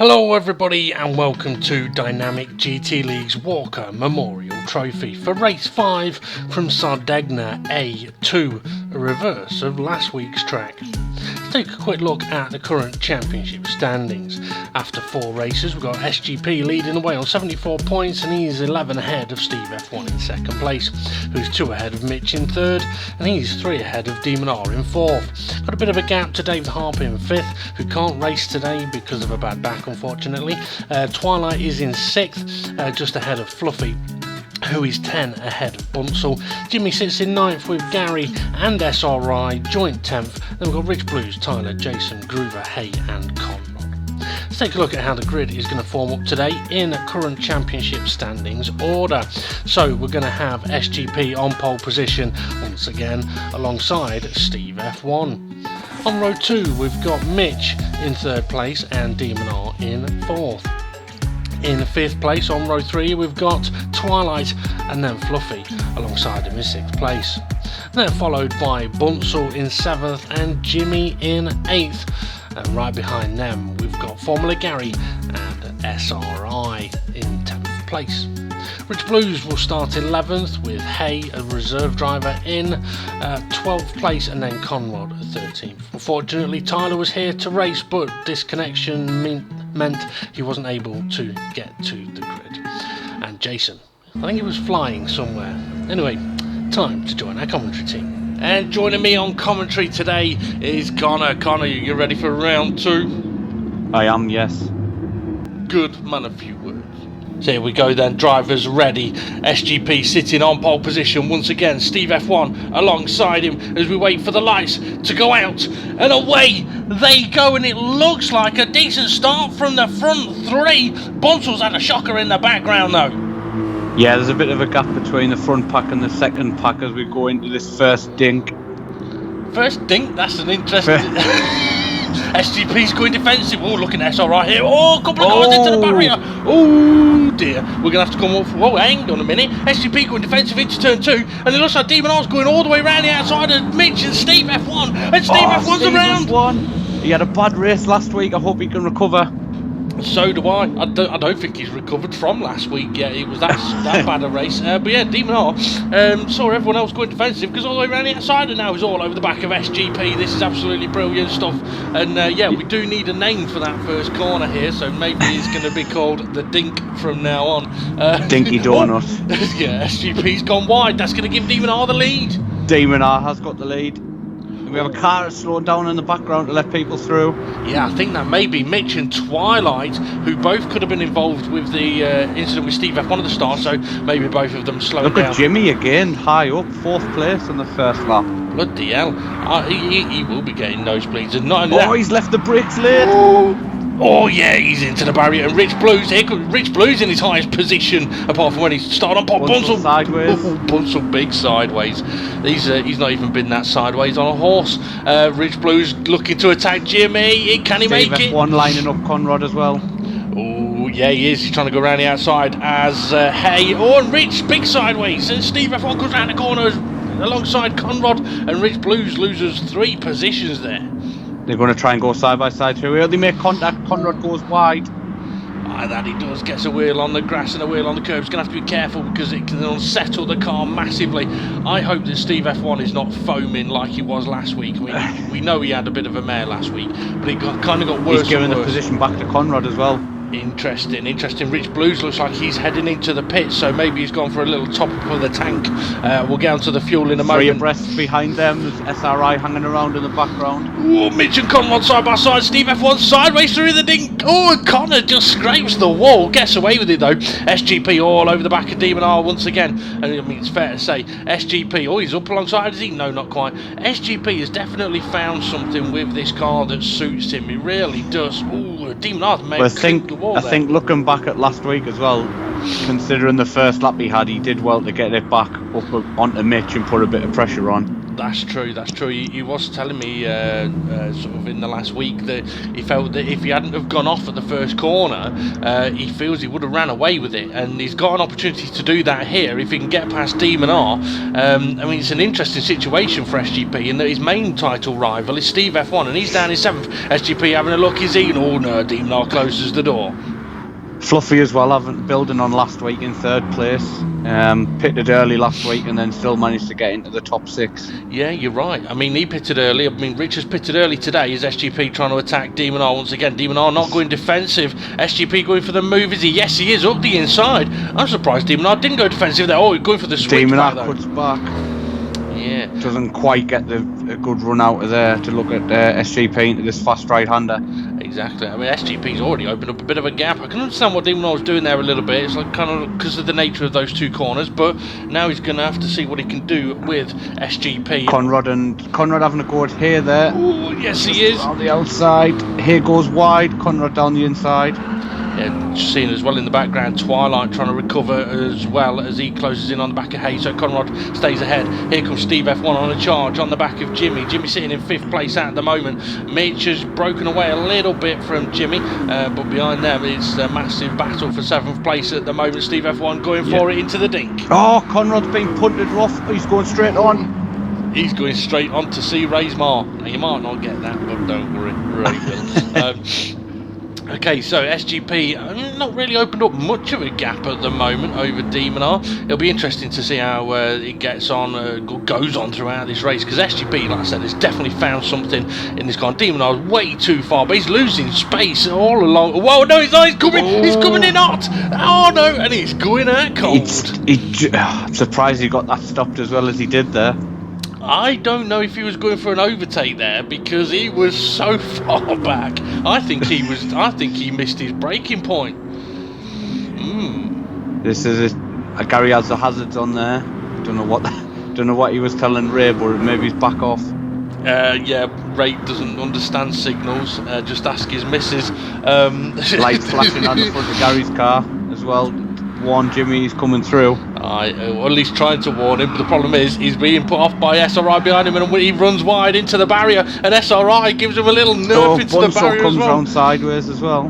Hello everybody and welcome to Dynamic GT League's Walker Memorial Trophy for Race 5 from Sardegna A2, a reverse of last week's track. Let's take a quick look at the current championship standings. After 4 races we've got SGP leading the way on 74 points and he's 11 ahead of Steve F1 in second place, who's 2 ahead of Mitch in third and he's 3 ahead of Demon R in fourth. Got a bit of a gap to David Harper in fifth, who can't race today because of a bad back unfortunately. Twilight is in 6th, just ahead of Fluffy, who is 10 ahead of Bunsel. Jimmy sits in 9th with Gary and SRI, joint 10th. Then we've got Rich Blues, Tyler, Jason, Groover, Hay and Conrad. Let's take a look at how the grid is going to form up today in current championship standings order. So we're going to have SGP on pole position once again alongside Steve F1. On row 2 we've got Mitch in 3rd place and Demon R in 4th. In 5th place on row 3 we've got Twilight and then Fluffy alongside him in 6th place. Then followed by Bunsel in 7th and Jimmy in 8th. And right behind them we've got Formula Gary and SRI in 10th place. Rich Blues will start 11th with Hay, a reserve driver, in 12th place, and then Conrad 13th. Unfortunately, Tyler was here to race, but disconnection meant he wasn't able to get to the grid. And Jason, I think he was flying somewhere. Anyway, time to join our commentary team. And joining me on commentary today is Connor. Connor, you ready for round 2? I am, yes. Good, man, a few words. So here we go then, drivers ready. SGP sitting on pole position once again. Steve F1 alongside him as we wait for the lights to go out. And away they go, and it looks like a decent start from the front 3. Bunsel's had a shocker in the background though. Yeah, there's a bit of a gap between the front pack and the second pack as we go into this first dink. First dink? That's an interesting... SGP's going defensive. Oh, look at SRI here. Oh, a couple of cars into the barrier. Oh dear. We're going to have to come up for... Whoa, hang on a minute. SGP going defensive into turn 2. And it looks like Demon R's going all the way around the outside of Mitch and Steve F1. And Steve F1's Steve around. F1. He had a bad race last week. I hope he can recover. So do I. I don't think he's recovered from last week yet. It was that bad a race. But yeah, Demon R saw everyone else going defensive because all the way around the outside and now he's all over the back of SGP. This is absolutely brilliant stuff. And yeah, we do need a name for that first corner here. So maybe it's going to be called the Dink from now on. Dinky Donut. Yeah, SGP's gone wide. That's going to give Demon R the lead. Demon R has got the lead. We have a car slowing down in the background to let people through. Yeah, I think that may be Mitch and Twilight, who both could have been involved with the incident with Steve F1 at the start, so maybe both of them slowed down. Look at Jimmy again, high up, 4th place in the first lap. Bloody hell. He will be getting nosebleeds. And not only that, he's left the brakes late. Oh yeah, he's into the barrier. And Rich Blues, here comes Rich Blues in his highest position, apart from when he started on pop. Bunsel sideways. Bunsel big sideways. He's not even been that sideways on a horse. Rich Blues looking to attack Jimmy. Can he make it? F1 lining up Conrad as well. Oh yeah, he is. He's trying to go around the outside as Hay. Oh, and Rich big sideways. And Steve F1 comes around the corner alongside Conrad, and Rich Blues loses 3 positions there. They're going to try and go side by side here. They make contact. Conrad goes wide. That he does. Gets a wheel on the grass and a wheel on the curb. He's going to have to be careful because it can unsettle the car massively. I hope that Steve F1 is not foaming like he was last week. We know he had a bit of a mare last week, but it kind of got worse. He's giving the position back to Conrad as well. Interesting. Rich Blues looks like he's heading into the pit, so maybe he's gone for a little top up of the tank. We'll get onto the fuel in a moment. 3 abreast behind them. There's SRI hanging around in the background. Oh, Mitch and Conrad side by side. Steve F1 sideways through the dink. Oh, and Connor just scrapes the wall. Gets away with it though. SGP all over the back of Demon R once again. And I mean, it's fair to say, SGP, oh, he's up alongside, is he? No, not quite. SGP has definitely found something with this car that suits him. He really does. Oh, Demon R may have clipped the wall I there. think looking back at last week as well, considering the first lap he did well to get it back up onto Mitch and put a bit of pressure on. That's true. That's true. He was telling me sort of in the last week that he felt that if he hadn't have gone off at the first corner, he feels he would have ran away with it, and he's got an opportunity to do that here if he can get past Demon R. I mean, it's an interesting situation for SGP in that his main title rival is Steve F1, and he's down in 7th. SGP having a look, is he? Oh no, Demon R closes the door. Fluffy as well, building on last week in 3rd place. Pitted early last week and then still managed to get into the top 6. Yeah, you're right. I mean, he pitted early. I mean, Richard's pitted early today. Is SGP trying to attack Demon R once again? Demon R not going defensive. SGP going for the move, is he? Yes, he is, up the inside. I'm surprised Demon R didn't go defensive there. Oh, going for the switch. Demon R cuts back. Yeah. Doesn't quite get a good run out of there to look at SGP into this fast right-hander. Exactly. I mean, SGP's already opened up a bit of a gap. I can understand what Demon R was doing there a little bit. It's like kind of because of the nature of those 2 corners, but now he's going to have to see what he can do with SGP. Conrad having a go at Hay there. Ooh, yes, he is. On the outside. Hay goes wide. Conrad down the inside. Yeah, seen as well in the background, Twilight trying to recover as well as he closes in on the back of Hay, so Conrad stays ahead. Here comes Steve F1 on a charge on the back of Jimmy. Jimmy sitting in 5th place at the moment. Mitch has broken away a little bit from Jimmy, but behind them it's a massive battle for 7th place at the moment. Steve F1 going for it into the dink. Oh, Conrad's being punted rough. He's going straight on. He's going straight on to see Ray's Mar. Now, you might not get that, but don't worry, Ray will. Okay, so SGP not really opened up much of a gap at the moment over Demon R. It'll be interesting to see how it gets on, goes on throughout this race, because SGP, like I said, has definitely found something in this car. Demon R is way too far, but he's losing space all along. Whoa, no, he's coming! Oh. He's coming in hot! Oh no, and he's going out cold. I'm surprised he got that stopped as well as he did there. I don't know if he was going for an overtake there because he was so far back. I think he missed his braking point. This is Gary has the hazards on there. Don't know what he was telling Ray, but maybe he's back off. Yeah, Ray doesn't understand signals. Just ask his missus. Lights flashing on the front of Gary's car as well. Warn Jimmy he's coming through. Or at least trying to warn him, but the problem is he's being put off by SRI behind him, and he runs wide into the barrier, and SRI gives him a little nerf into the barrier comes as well. Round sideways as well.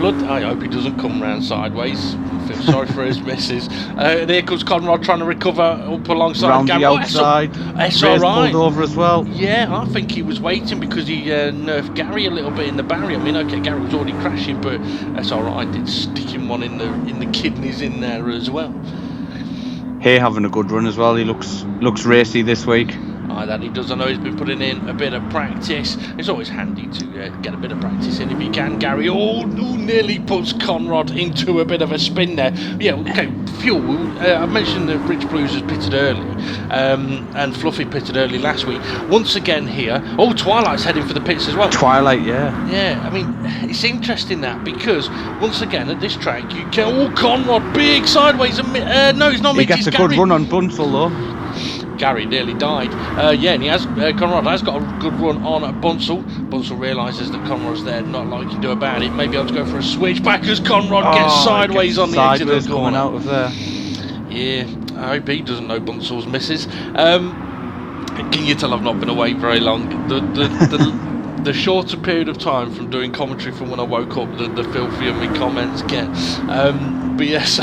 I hope he doesn't come round sideways. I feel sorry for his missus. And here comes Conrad trying to recover up alongside round Gary. The outside. SRI pulled over as well. Yeah, I think he was waiting because he nerfed Gary a little bit in the barrier. I mean, okay, Gary was already crashing, but SRI did stick him one in the kidneys in there as well. Hay having a good run as well. He looks racy this week. That he does. I know he's been putting in a bit of practice. It's always handy to get a bit of practice in if you can. Gary nearly puts Conrad into a bit of a spin there. Yeah, okay, fuel. I mentioned that Rich Blues has pitted early, and Fluffy pitted early last week. Once again here, Twilight's heading for the pits as well. Twilight, yeah. Yeah, I mean, it's interesting that because once again at this track you can. Conrad big sideways. No, he's not. He gets a good run on Bunsell though. Gary nearly died. And he has. Conrad has got a good run on Bunsell. Bunsell realises that Conrad's there, not like he can do about it. Maybe I'll go for a switch back as Conrad gets sideways on the edge of the corner. Coming out of there. Yeah, I hope he doesn't know Bunsell's misses. Can you tell I've not been away very long? The shorter period of time from doing commentary from when I woke up, the filthier my comments get. But yeah, so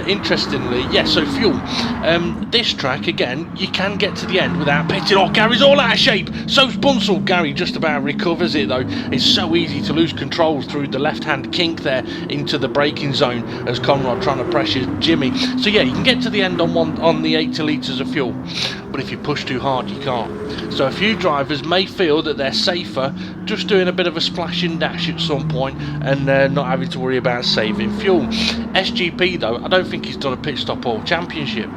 interestingly, so fuel. This track again, you can get to the end without pitting. Gary's all out of shape. So's Bunsell. Gary just about recovers it though. It's so easy to lose control through the left-hand kink there into the braking zone as Conrad trying to pressure Jimmy. So yeah, you can get to the end on the 80 litres of fuel, but if you push too hard, you can't. So a few drivers may feel that they're safer just doing a bit of a splash and dash at some point and not having to worry about saving fuel. SGP though, I don't think he's done a pit stop all championship.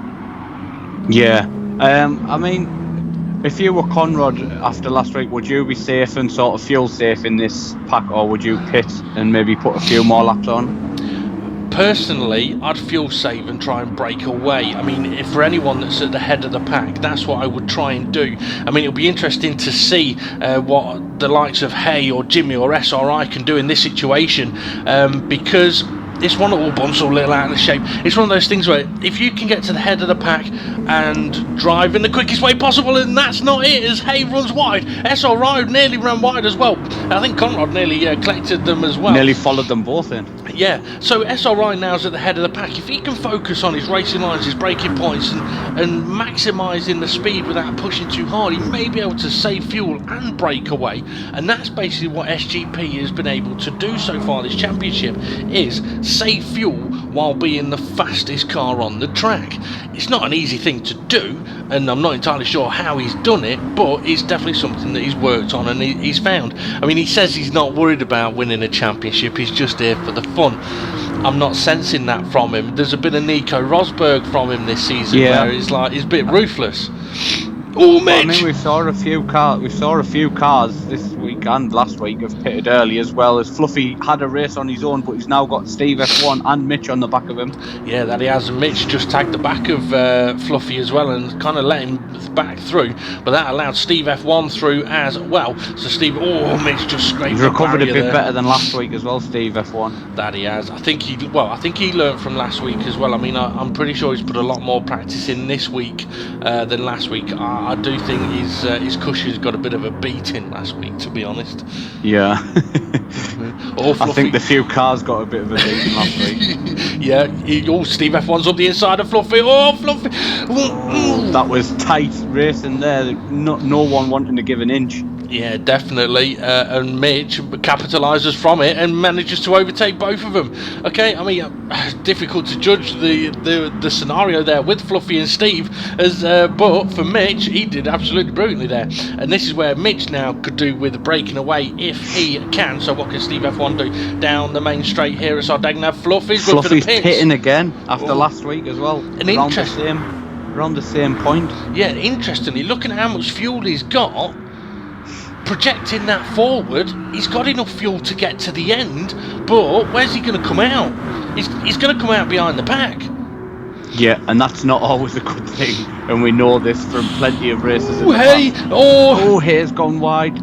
Yeah, I mean, if you were Conrad after last week, would you be safe and sort of fuel safe in this pack, or would you pit and maybe put a few more laps on? Personally, I'd fuel save and try and break away. I mean, if for anyone that's at the head of the pack, that's what I would try and do. I mean, it'll be interesting to see what the likes of Hay or Jimmy or SRI can do in this situation, because It's one little bumps a little out of shape. It's one of those things where if you can get to the head of the pack and drive in the quickest way possible, and that's not it, as Hay runs wide. SRI nearly ran wide as well. I think Conrad nearly collected them as well. Nearly followed them both in. Yeah, so SRI now's at the head of the pack. If he can focus on his racing lines, his braking points, and maximising the speed without pushing too hard, he may be able to save fuel and break away. And that's basically what SGP has been able to do so far this championship, is save fuel while being the fastest car on the track. It's not an easy thing to do, and I'm not entirely sure how he's done it, but it's definitely something that he's worked on and he's found. I mean, he says he's not worried about winning a championship, he's just here for the fun. I'm not sensing that from him. There's a bit of Nico Rosberg from him this season, where he's a bit ruthless. Oh, Mitch! Well, I mean, we saw a few cars this week and last week have pitted early, as well as Fluffy had a race on his own, but he's now got Steve F1 and Mitch on the back of him. Yeah, that he has. Mitch just tagged the back of Fluffy as well and kind of let him back through, but that allowed Steve F1 through as well. So Mitch just scraped. He's recovered a bit there. Better than last week as well, Steve F1. That he has. I think he learnt from last week as well. I mean, I'm pretty sure he's put a lot more practice in this week than last week. I do think his cushion's got a bit of a beating last week, to be honest. Yeah. I think the few cars got a bit of a beating last week. Yeah. Steve F1's up the inside of Fluffy. Oh, Fluffy! That was tight racing there. No one wanting to give an inch. Yeah, definitely. And Mitch capitalises from it and manages to overtake both of them. Okay, I mean, difficult to judge the scenario there with Fluffy and Steve, but for Mitch, he did absolutely brilliantly there. And this is where Mitch now could do with breaking away if he can. So what can Steve F1 do? Down the main straight here at Sardegna. Fluffy's good for the pits. Pitting again after last week as well. Around the same point. Yeah, interestingly, looking at how much fuel he's got, projecting that forward, he's got enough fuel to get to the end, but where's he going to come out? He's going to come out behind the pack. Yeah, and that's not always a good thing, and we know this from plenty of races. Hay's gone wide.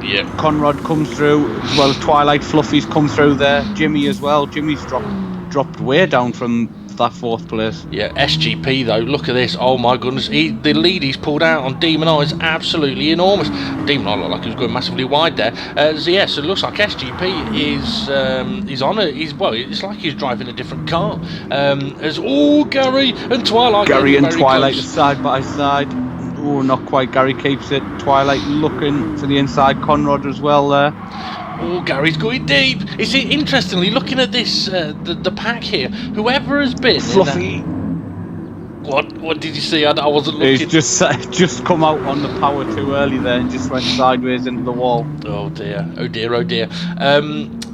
Yeah. Conrad comes through, as well as Twilight. Fluffy's come through there. Jimmy as well. Jimmy's dropped way down from that fourth place. Yeah, SGP though, look at this. Oh my goodness, the lead he's pulled out on Demon Eye is absolutely enormous. Demon Eye looked like he was going massively wide there. So it looks like SGP is on it. It's like he's driving a different car. As Gary and Twilight. Gary and Twilight are side by side. Oh, not quite. Gary keeps it. Twilight looking for the inside. Conrad as well there. Oh, Gary's going deep. Is it interestingly looking at this the pack here? Whoever has been Fluffy. What did you see? I wasn't looking. He's just come out on the power too early there and just went sideways into the wall. Oh dear.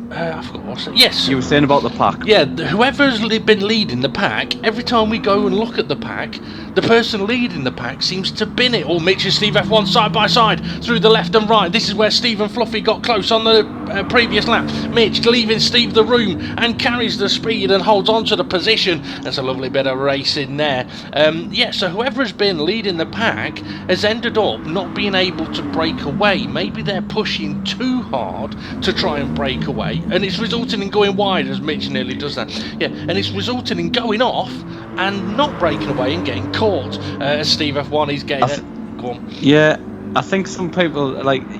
I forgot what I said. Yes. You were saying about the pack. Yeah, whoever's been leading the pack, every time we go and look at the pack, the person leading the pack seems to bin it. Or Mitch and Steve F1 side by side through the left and right. This is where Steve and Fluffy got close on the previous lap. Mitch leaving Steve the room and carries the speed and holds on to the position. That's a lovely bit of racing there. So whoever has been leading the pack has ended up not being able to break away. Maybe they're pushing too hard to try and break away. And it's resulting in going wide, as Mitch nearly does that. Yeah, and it's resulting in going off and not breaking away and getting caught. As Steve F1 is getting it. Go on. Yeah, I think some people,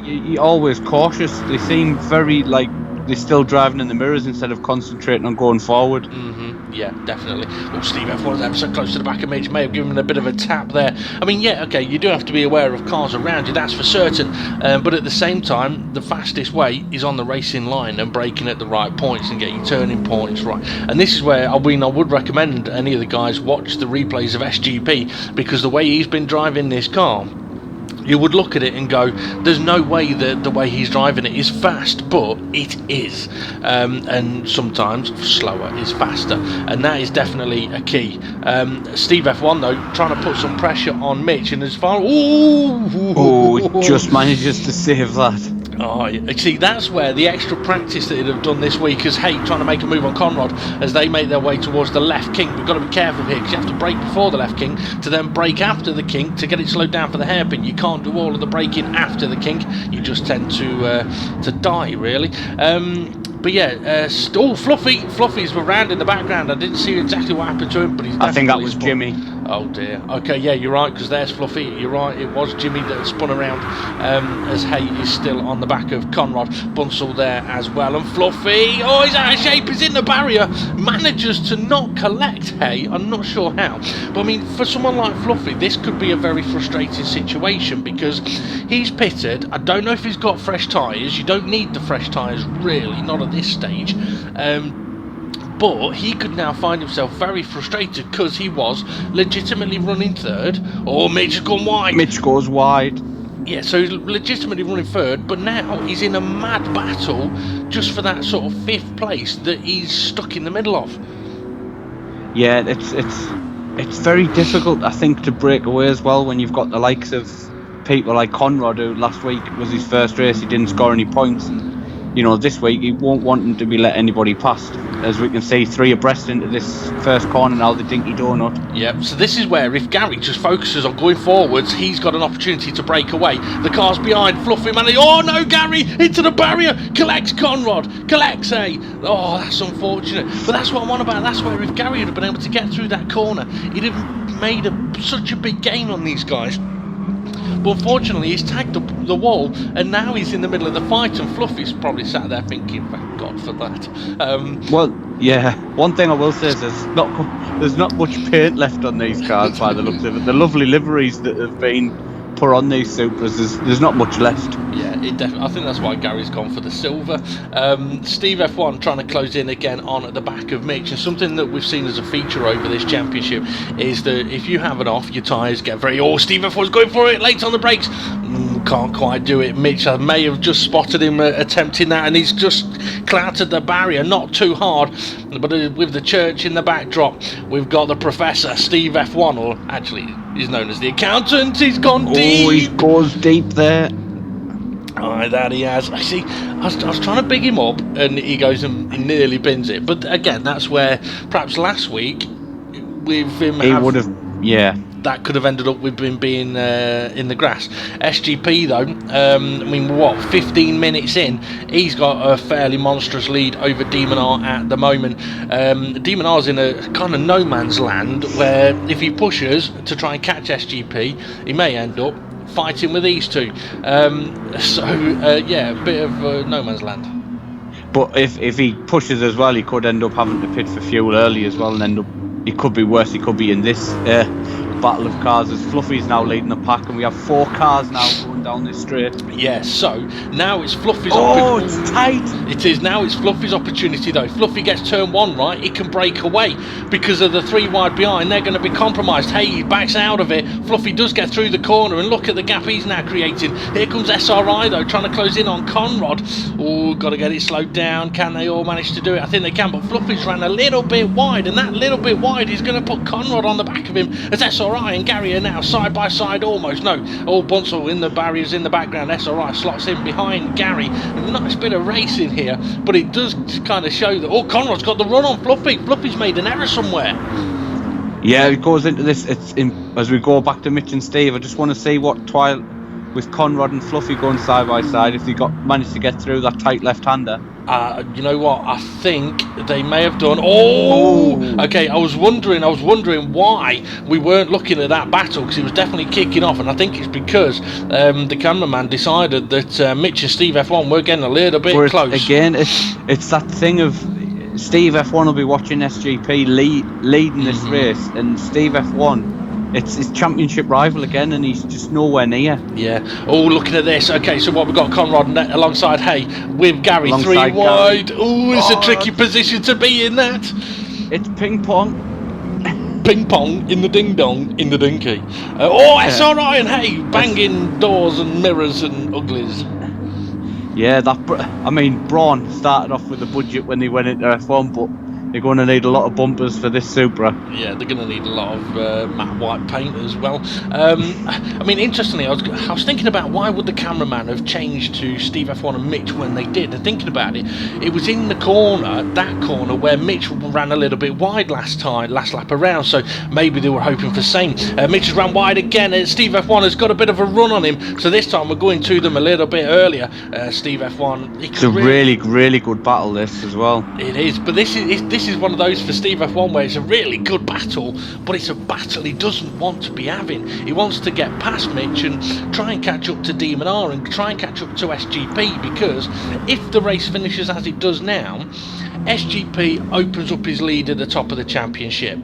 you're always cautious. They seem very, they're still driving in the mirrors instead of concentrating on going forward. Yeah, definitely. Well, Steve F1's ever so close to the back of Mitch, may have given him a bit of a tap there. I mean, yeah, okay, you do have to be aware of cars around you, that's for certain. But at the same time, the fastest way is on the racing line and braking at the right points and getting turning points right. And this is where I would recommend any of the guys watch the replays of SGP, because the way he's been driving this car, you would look at it and go, there's no way that the way he's driving it is fast, but it is. And sometimes slower is faster, and that is definitely a key. Steve F1 though, trying to put some pressure on Mitch, and as far just manages to save that. Oh, see, that's where the extra practice that he'd have done this week is trying to make a move on Conrad as they make their way towards the left kink. We've got to be careful here because you have to brake before the left kink to then brake after the kink to get it slowed down for the hairpin. You can't do all of the braking after the kink. You just tend to die, really. But yeah, Fluffy's around in the background. I didn't see exactly what happened to him, but he's definitely I think that was Jimmy. Oh dear. Okay, yeah, you're right, because there's Fluffy. You're right, it was Jimmy that spun around, as Hay is still on the back of Conrad. Bunsell there as well, and Fluffy, oh, he's out of shape, he's in the barrier, manages to not collect Hay. I'm not sure how, but I mean, for someone like Fluffy, this could be a very frustrating situation, because he's pitted. I don't know if he's got fresh tyres. You don't need the fresh tyres, really, not at this stage. But he could now find himself very frustrated because he was legitimately running third. Oh, Mitch has gone wide. Mitch goes wide. Yeah, so he's legitimately running third, but now he's in a mad battle just for that sort of 5th place that he's stuck in the middle of. Yeah, it's very difficult, I think, to break away as well when you've got the likes of people like Conrad, who last week was his first race, he didn't score any points, and you know, this week he won't want him to be let anybody past. As we can see, 3 abreast into this first corner now, the Dinky Donut. Yep, so this is where if Gary just focuses on going forwards, he's got an opportunity to break away. The car's behind, Fluffy man. Oh no, Gary, into the barrier, collects Conrad, collects A. Oh, that's unfortunate. But that's what I'm on about. That's where if Gary would have been able to get through that corner, he'd have made such a big gain on these guys. But unfortunately, he's tagged the wall, and now he's in the middle of the fight, and Fluffy's probably sat there thinking, thank God for that. Well, yeah, one thing I will say is there's not much paint left on these cars by the looks of it. The lovely liveries that have been put on these Supras, there's not much left. Yeah, I think that's why Gary's gone for the silver. Steve F1 trying to close in again on at the back of Mitch, and something that we've seen as a feature over this championship is that if you have it off, your tyres get very... Oh, Steve F1's going for it, late on the brakes. Can't quite do it. Mitch, I may have just spotted him attempting that, and he's just clouted the barrier, not too hard, but with the church in the backdrop, we've got the Professor, Steve F1, or actually he's known as the Accountant. He's gone deep. Oh, he goes deep there. Oh, that he has. I see. I was trying to big him up, and he goes and he nearly bins it. But again, that's where perhaps last week with him, he would have. Yeah. That could have ended up with him being in the grass. SGP though, I mean, what, 15 minutes in, he's got a fairly monstrous lead over Demonar at the moment. Demonar's in a kind of no man's land where if he pushes to try and catch SGP, he may end up fighting with these two. Yeah, a bit of no man's land. But if he pushes as well, he could end up having to pit for fuel early as well, and end up. It could be worse. He could be in this battle of cars as Fluffy's now leading the pack, and we have 4 cars now going down this straight. Yeah, so now it's Fluffy's opportunity. Oh, it's tight. It is now. It's Fluffy's opportunity though. If Fluffy gets turn 1 right, he can break away because of the 3 wide behind. They're going to be compromised. Hey, he backs out of it. Fluffy does get through the corner, and look at the gap he's now creating. Here comes SRI though, trying to close in on Conrad. Oh, got to get it slowed down. Can they all manage to do it? I think they can, but Fluffy's ran a little bit wide, and that little bit wide is going to put Conrad on the back of him as SRI and Gary are now side by side almost. No, all Bunsell in the barriers in the background. SRI slots in behind Gary. A nice bit of racing here, but it does kind of show that, oh, Conrad's got the run on Fluffy. Fluffy's made an error somewhere. Yeah, it goes into this. As we go back to Mitch and Steve, I just want to see what with Conrad and Fluffy going side by side, if they managed to get through that tight left-hander. You know what? I think they may have done. Oh, okay. I was wondering why we weren't looking at that battle, because it was definitely kicking off, and I think it's because the cameraman decided that Mitch and Steve F1 were getting a little bit close. Again, it's that thing of Steve F1 will be watching SGP leading this race, and Steve F1. It's his championship rival again, and he's just nowhere near. Yeah. Oh, looking at this. Okay, so what we've got Conrad alongside Hay with Gary, alongside 3 wide. Oh, it's a tricky position to be in that. It's ping pong. Ping pong in the ding dong in the dinky. SRI and Hay banging doors and mirrors and uglies. Yeah, Braun started off with a budget when they went into F1, but They're going to need a lot of bumpers for this Supra. Yeah, they're going to need a lot of matte white paint as well. I mean, interestingly, I was thinking about why would the cameraman have changed to Steve F1 and Mitch when they did. And thinking about it, it was in the corner, that corner, where Mitch ran a little bit wide last lap around. So maybe they were hoping for same. Mitch has ran wide again. Steve F1 has got a bit of a run on him. So this time we're going to them a little bit earlier. Steve F1. It's a really good battle, this as well. It is, but this is one of those for Steve F1 where it's a really good battle, but it's a battle he doesn't want to be having. He wants to get past Mitch and try and catch up to Demon R and try and catch up to SGP, because if the race finishes as it does now, SGP opens up his lead at the top of the championship.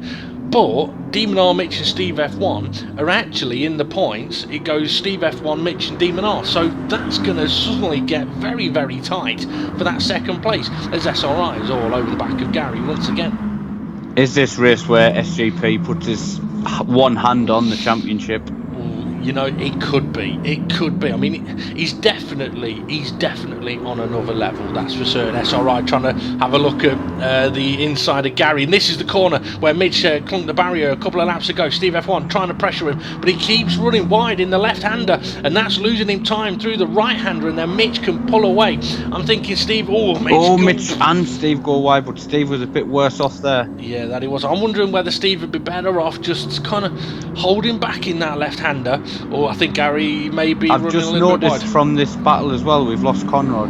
But Demon R, Mitch and Steve F1 are actually in the points. It goes Steve F1, Mitch and Demon R. So that's going to suddenly get very, very tight for that second place, as SRI is all over the back of Gary once again. Is this race where SGP puts his one hand on the championship? You know, it could be. It could be. I mean, he's definitely on another level. That's for certain. SRI trying to have a look at the inside of Gary, and this is the corner where Mitch clunked the barrier a couple of laps ago. Steve F1 trying to pressure him, but he keeps running wide in the left-hander, and that's losing him time through the right-hander, and then Mitch can pull away. I'm thinking Steve. Mitch and Steve go wide, but Steve was a bit worse off there. Yeah, that he was. I'm wondering whether Steve would be better off just kind of holding back in that left-hander. Or I think Gary may be running a little bit wide. I've just noticed from this battle as well, we've lost Conrad.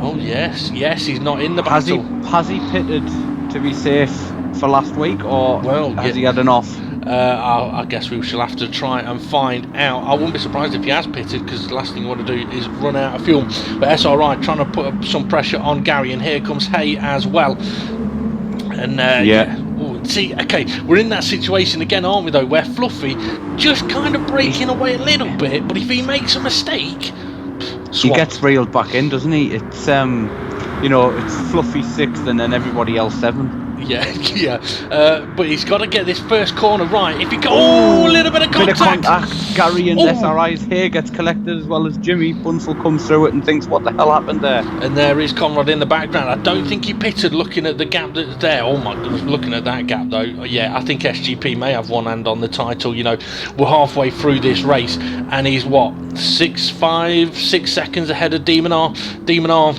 Oh yes, he's not in the battle. Has he pitted to be safe for last week, or has he had an off? I guess we shall have to try and find out. I wouldn't be surprised if he has pitted, because the last thing you want to do is run out of fuel. But SRI trying to put up some pressure on Gary, and here comes Hay as well. And see, okay, we're in that situation again, aren't we, though, where Fluffy just kind of breaking away a little bit, but if he makes a mistake, he gets reeled back in, doesn't he? It's it's Fluffy 6th and then everybody else 7th. Yeah. But he's got to get this first corner right. If he a little bit of contact. Gary and SRI's hair gets collected as well as Jimmy. Bunsell comes through it and thinks, what the hell happened there? And there is Conrad in the background. I don't think he pitted looking at the gap that's there. Oh my goodness, looking at that gap though. Yeah, I think SGP may have one hand on the title. You know, we're halfway through this race and he's 6 seconds ahead of Demon R. Demon R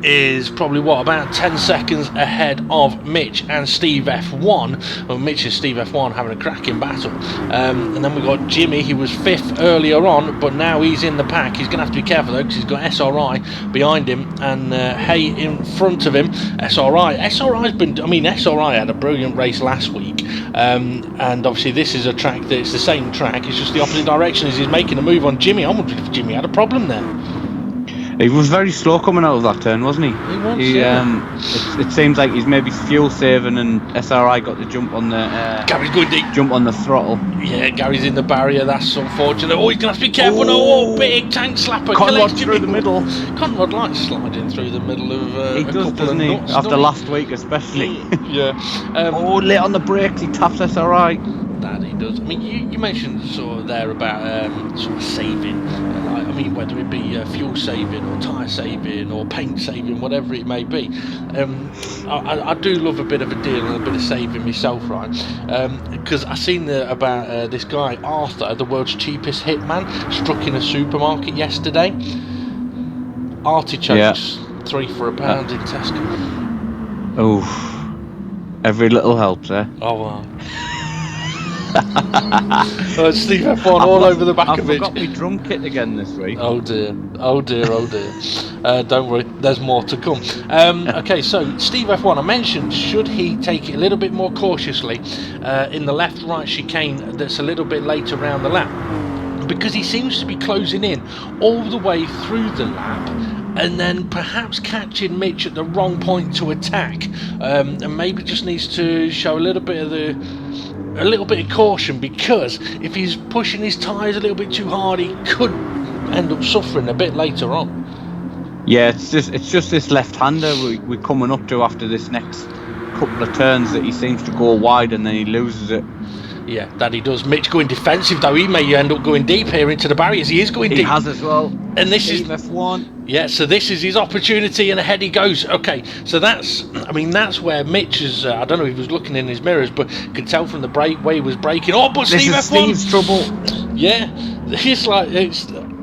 is probably about 10 seconds ahead of Mitch and Steve F1. Well, Mitch and Steve F1 having a cracking battle, and then we've got Jimmy. He was 5th earlier on, but now he's in the pack. He's going to have to be careful though, because he's got SRI behind him and Hay in front of him. SRI's been, SRI had a brilliant race last week, and obviously this is a track that's the same track, it's just the opposite direction as he's making a move on Jimmy. I'm wondering if Jimmy had a problem there. He was very slow coming out of that turn, wasn't he? He was, yeah. It seems like he's maybe fuel saving, and SRI got the jump on the Gary's going deep. Jump on the throttle. Yeah, Gary's in the barrier. That's unfortunate. Oh, he's gonna have to be careful. Oh, big tank slapper. Conrad through the middle. Conrad likes sliding through the middle of. He does, doesn't he? Nuts, after last week, especially. Yeah. Late on the brakes, he taps SRI. That he does. I mean, you mentioned sort of there about sort of saving. Whether it be fuel saving or tyre saving or paint saving, whatever it may be. I do love a bit of a deal and a bit of saving myself, right? Because I seen about this guy Arthur, the world's cheapest hitman, struck in a supermarket yesterday. Artichokes, 3 for £1 in Tesco. Oh, every little helps, eh? Oh wow. Steve F1 all over the back of it. I forgot my drum kit again this week. Oh dear. Don't worry, there's more to come. Okay, so Steve F1, I mentioned, should he take it a little bit more cautiously in the left-right chicane that's a little bit later around the lap? Because he seems to be closing in all the way through the lap, and then perhaps catching Mitch at the wrong point to attack, and maybe just needs to show a little bit of caution, because if he's pushing his tyres a little bit too hard, he could end up suffering a bit later on. Yeah, it's just this left-hander we're coming up to after this next couple of turns that he seems to go wide and then he loses it. Yeah, that he does. Mitch going defensive though. He may end up going deep here into the barriers. He is going deep. He has as well. And this Steve is F1. Yeah, so this is his opportunity, and ahead he goes. Okay, so that's where Mitch is. I don't know if he was looking in his mirrors, but could tell from the way he was braking. Oh, but Steve F1. Steve's trouble. Yeah, it's.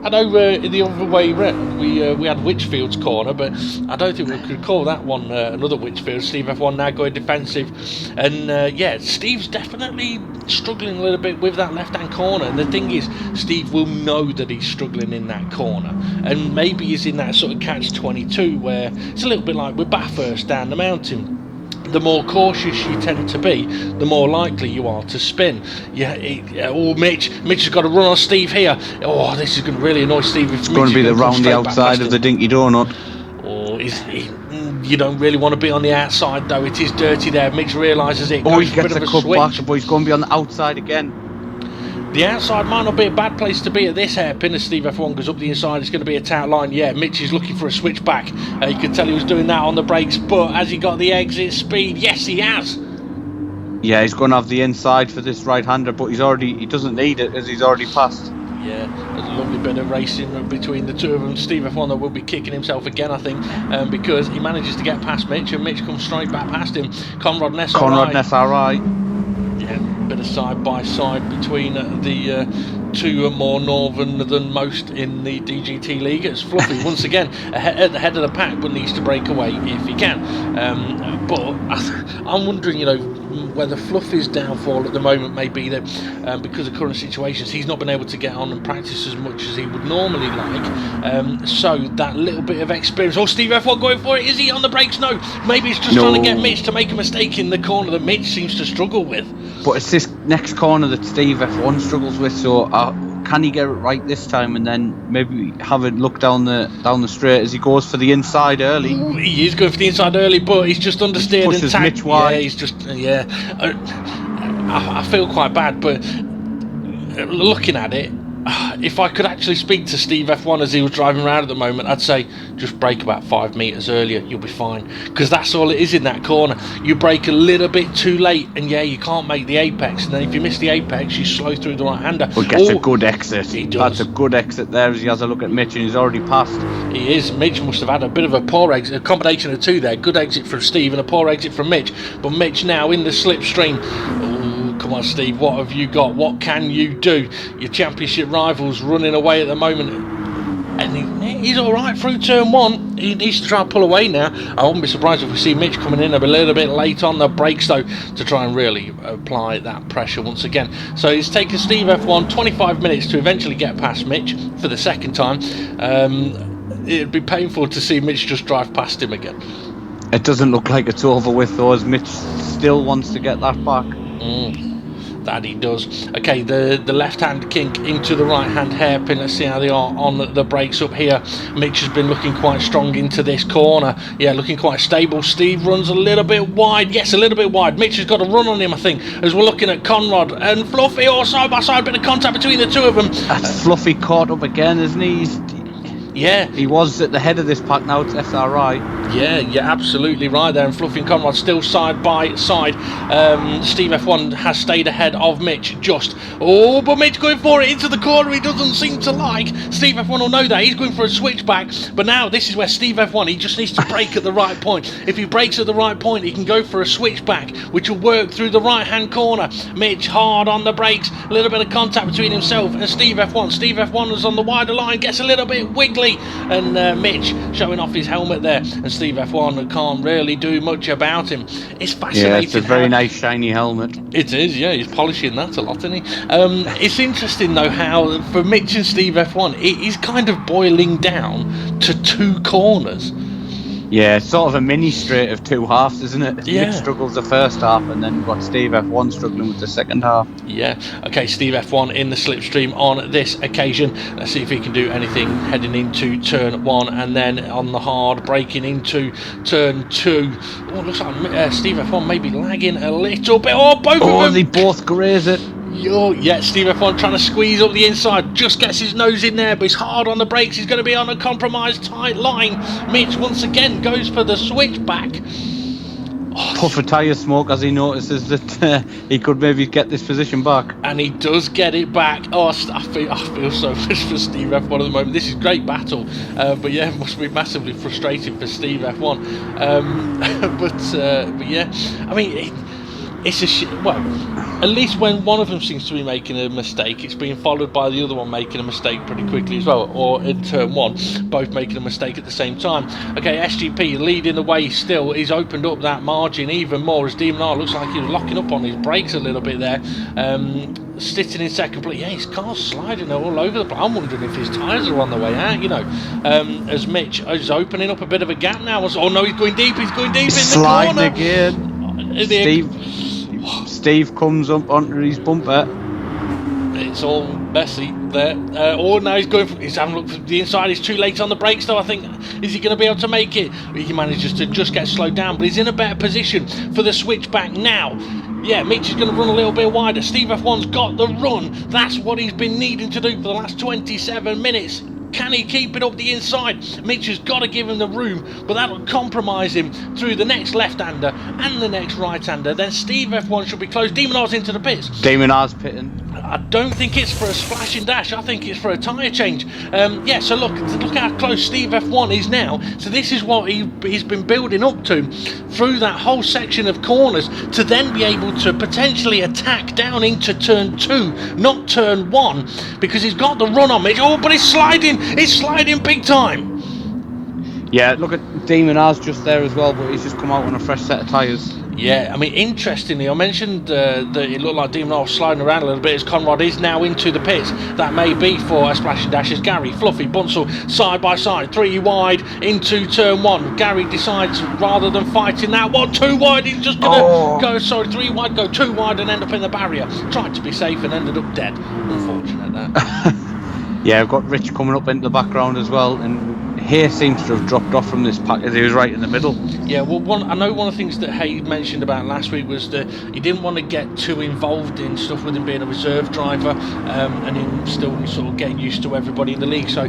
I know the other way round, we had Witchfield's corner, but I don't think we could call that one another Witchfield. Steve F1 now going defensive, and yeah, Steve's definitely struggling a little bit with that left-hand corner. And the thing is, Steve will know that he's struggling in that corner, and maybe he's in that sort of catch-22 where it's a little bit like with Bathurst down the mountain. The more cautious you tend to be, the more likely you are to spin. Mitch has got to run on Steve here. Oh, this is going to really annoy Steve. It's going to be round the outside of the Dinky Donut. You don't really want to be on the outside though. It is dirty there. Mitch realises it. He gets a cut back, but he's going to be on the outside again. The outside might not be a bad place to be at this hairpin as Steve F1 goes up the inside. It's going to be a tight line. Yeah, Mitch is looking for a switch back. You could tell he was doing that on the brakes, but has he got the exit speed? Yes, he has. Yeah, he's going to have the inside for this right-hander, but he doesn't need it as he's already passed. Yeah, there's a lovely bit of racing between the two of them. Steve F1 though will be kicking himself again, I think, because he manages to get past Mitch, and Mitch comes straight back past him. Conrad and SRI. Yeah, bit of side by side between the two more northern than most in the DGT league. It's Fluffy once again at the head of the pack, but needs to break away if he can. But I'm wondering, whether Fluffy's downfall at the moment may be that because of current situations he's not been able to get on and practice as much as he would normally like. So that little bit of experience. Oh, Steve F1 going for it. Is he on the brakes? No. Maybe he's just trying to get Mitch to make a mistake in the corner that Mitch seems to struggle with. But it's this next corner that Steve F1 struggles with, so can he get it right this time and then maybe have a look down the straight as he goes for the inside early? Ooh, he is going for the inside early, but he's just understeered and pushes Mitch wide. Yeah, he's just I feel quite bad, but looking at it, if I could actually speak to Steve F1 as he was driving around at the moment, I'd say just brake about 5 metres earlier, you'll be fine, because that's all it is in that corner. You brake a little bit too late, and yeah, you can't make the apex, and then if you miss the apex you slow through the right-hander. But gets a good exit. He does. That's a good exit there as he has a look at Mitch, and he's already passed. He is. Mitch must have had a bit of a poor exit, a combination of two there. Good exit from Steve and a poor exit from Mitch, but Mitch now in the slipstream. Come on, Steve, what have you got? What can you do? Your championship rival's running away at the moment, and he's all right through turn one. He needs to try and pull away now. I wouldn't be surprised if we see Mitch coming in a little bit late on the brakes though, to try and really apply that pressure once again. So it's taken Steve F1 25 minutes to eventually get past Mitch for the second time. It'd be painful to see Mitch just drive past him again. It doesn't look like it's over with though, as Mitch still wants to get that back. That he does. Okay, the left-hand kink into the right-hand hairpin. Let's see how they are on the brakes up here. Mitch has been looking quite strong into this corner. Yeah, looking quite stable. Steve runs a little bit wide. Yes, a little bit wide. Mitch has got a run on him, I think, as we're looking at Conrad and Fluffy all side by side. Bit of contact between the two of them. That's Fluffy caught up again, isn't he? Yeah. He was at the head of this pack, now it's SRI. Yeah, you're absolutely right there. And Fluffy and Conrad still side by side. Steve F1 has stayed ahead of Mitch just. Oh, but Mitch going for it into the corner he doesn't seem to like. Steve F1 will know that. He's going for a switchback. But now this is where Steve F1, he just needs to brake at the right point. If he brakes at the right point, he can go for a switchback, which will work through the right-hand corner. Mitch hard on the brakes. A little bit of contact between himself and Steve F1. Steve F1 is on the wider line, gets a little bit wiggly. And Mitch showing off his helmet there. And Steve F1 can't really do much about him. It's fascinating. Yeah, it's a very nice shiny helmet. It is, yeah, he's polishing that a lot, isn't he? It's interesting though how for Mitch and Steve F1 it is kind of boiling down to two corners. Yeah, it's sort of a mini straight of two halves, isn't it? Yeah. Mitch struggles the first half, and then we've got Steve F1 struggling with the second half. Yeah, okay, Steve F1 in the slipstream on this occasion. Let's see if he can do anything heading into turn one, and then on the hard, breaking into turn two. Oh, it looks like Steve F1 may be lagging a little bit. Oh, both of them! Oh, they both graze it. Yeah, Steve F1 trying to squeeze up the inside, just gets his nose in there, but he's hard on the brakes. He's going to be on a compromised tight line. Mitch once again goes for the switchback. puff of tyre smoke as he notices that he could maybe get this position back. And he does get it back. Oh, I feel so much for Steve F1 at the moment. This is great battle, but yeah, it must be massively frustrating for Steve F1. But yeah, I mean, it's a well, at least when one of them seems to be making a mistake, it's being followed by the other one making a mistake pretty quickly as well, or in turn one, both making a mistake at the same time. Okay, SGP leading the way still. He's opened up that margin even more as Demon R looks like he was locking up on his brakes a little bit there. Sitting in second place. Yeah, his car's sliding all over the place. I'm wondering if his tyres are on the way out, you know. As Mitch is opening up a bit of a gap now. Oh no, he's going deep in the corner. Sliding again. Steve comes up onto his bumper. It's all messy there. Now he's having a look from the inside. He's too late on the brakes though, I think. Is he going to be able to make it? He manages to just get slowed down, but he's in a better position for the switchback now. Yeah, Mitch is going to run a little bit wider. Steve F1's got the run. That's what he's been needing to do for the last 27 minutes. Can he keep it up the inside? Mitch has got to give him the room, but that'll compromise him through the next left-hander and the next right-hander. Then Steve F1 should be close. Demon R's into the pits. Demon R's pitting. I don't think it's for a splash and dash. I think it's for a tyre change. Yeah, so look how close Steve F1 is now. So this is what he's been building up to through that whole section of corners to then be able to potentially attack down into turn 2, not turn 1, because he's got the run on Mitch. Oh, but he's sliding big time. Yeah, look at Demon R's just there as well, but he's just come out on a fresh set of tyres. Yeah, I mean, interestingly, I mentioned that it looked like Demon R was sliding around a little bit as Conrad is now into the pits. That may be for a splash and dash as Gary, Fluffy, Bunsell side by side, 3 wide into turn 1. Gary decides rather than fighting that one, 2 wide, he's just going to go, 3 wide, go 2 wide and end up in the barrier. Tried to be safe and ended up dead. Unfortunate that. Yeah, I've got Rich coming up into the background as well, and Hay seems to have dropped off from this pack as he was right in the middle. Yeah, well, I know one of the things that Hay mentioned about last week was that he didn't want to get too involved in stuff with him being a reserve driver and him still sort of getting used to everybody in the league. So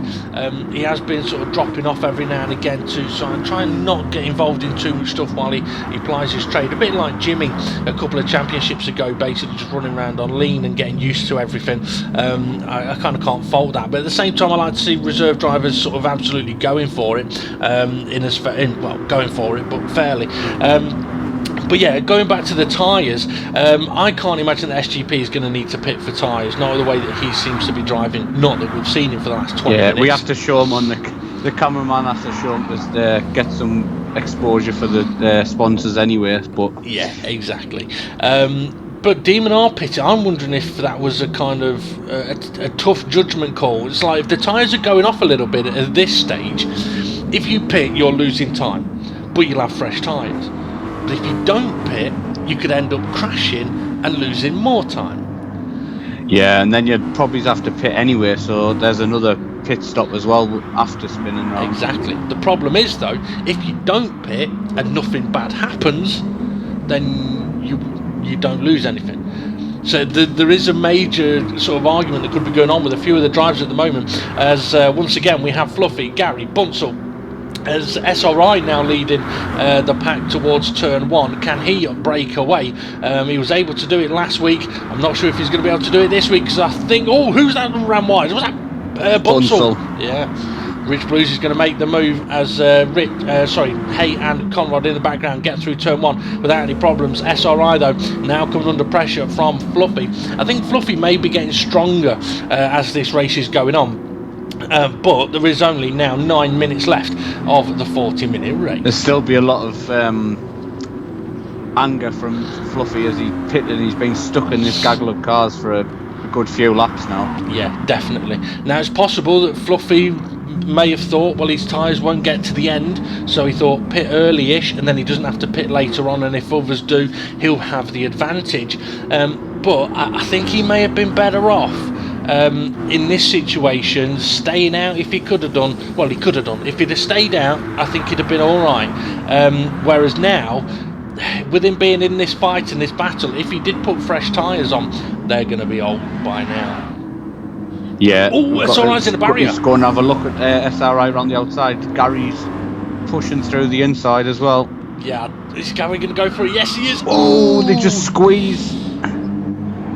he has been sort of dropping off every now and again to try and not get involved in too much stuff while he plies his trade. A bit like Jimmy a couple of championships ago, basically just running around on lean and getting used to everything. I kind of can't fault that, but at the same time I like to see reserve drivers sort of absolutely going for it, going for it, but fairly. But yeah, going back to the tyres, I can't imagine that SGP is going to need to pit for tyres, not the way that he seems to be driving, not that we've seen him for the last 20 minutes. Yeah, we have to show him on the cameraman has to show him to get some exposure for the sponsors anyway, but... Yeah, exactly. But Demon R pitting, I'm wondering if that was a kind of a tough judgment call. It's like if the tyres are going off a little bit at this stage, if you pit, you're losing time, but you'll have fresh tyres. But if you don't pit, you could end up crashing and losing more time. Yeah, and then you'd probably have to pit anyway, so there's another pit stop as well after spinning around. Exactly. The problem is, though, if you don't pit and nothing bad happens, then you don't lose anything. So there is a major sort of argument that could be going on with a few of the drivers at the moment, as once again we have Fluffy, Gary, Bunsell, as SRI now leading the pack towards turn 1. Can he break away? He was able to do it last week. I'm not sure if he's going to be able to do it this week, because I think, who's that ran wide? Was that Bunsell? Yeah. Rich Blues is going to make the move as Hay and Conrad in the background get through turn 1 without any problems. SRI though now coming under pressure from Fluffy. I think Fluffy may be getting stronger as this race is going on. But there is only now 9 minutes left of the 40-minute race. There'll still be a lot of anger from Fluffy as he pitted and he's been stuck in this gaggle of cars for a good few laps now. Yeah, definitely. Now it's possible that Fluffy may have thought, well, his tyres won't get to the end, so he thought pit early-ish and then he doesn't have to pit later on, and if others do, he'll have the advantage. But I think he may have been better off in this situation staying out. If he could have done, well, he could have done. If he'd have stayed out, I think he'd have been alright. Whereas now, with him being in this fight and this battle, if he did put fresh tyres on, they're going to be old by now. Yeah. Oh, SRI's in the barrier. Let's go and have a look at SRI around the outside. Gary's pushing through the inside as well. Yeah, is Gary going to go for it? Yes, he is. Oh, they just squeeze.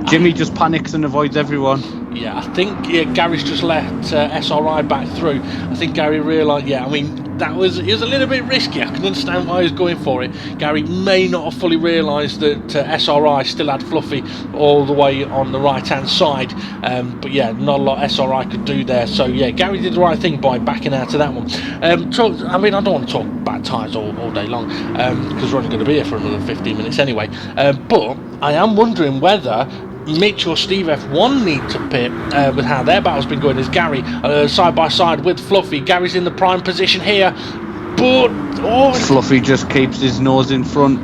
Jimmy just panics and avoids everyone. Yeah, I think Gary's just let SRI back through. I think Gary realised, it was a little bit risky. I can understand why he was going for it. Gary may not have fully realised that SRI still had Fluffy all the way on the right-hand side. But yeah, not a lot SRI could do there. So yeah, Gary did the right thing by backing out of that one. I don't want to talk about tyres all day long because we're only going to be here for another 15 minutes anyway. But I am wondering whether Mitch or Steve F1 need to pit with how their battle's been going as Gary side by side with Fluffy. Gary's in the prime position here, but Fluffy just keeps his nose in front.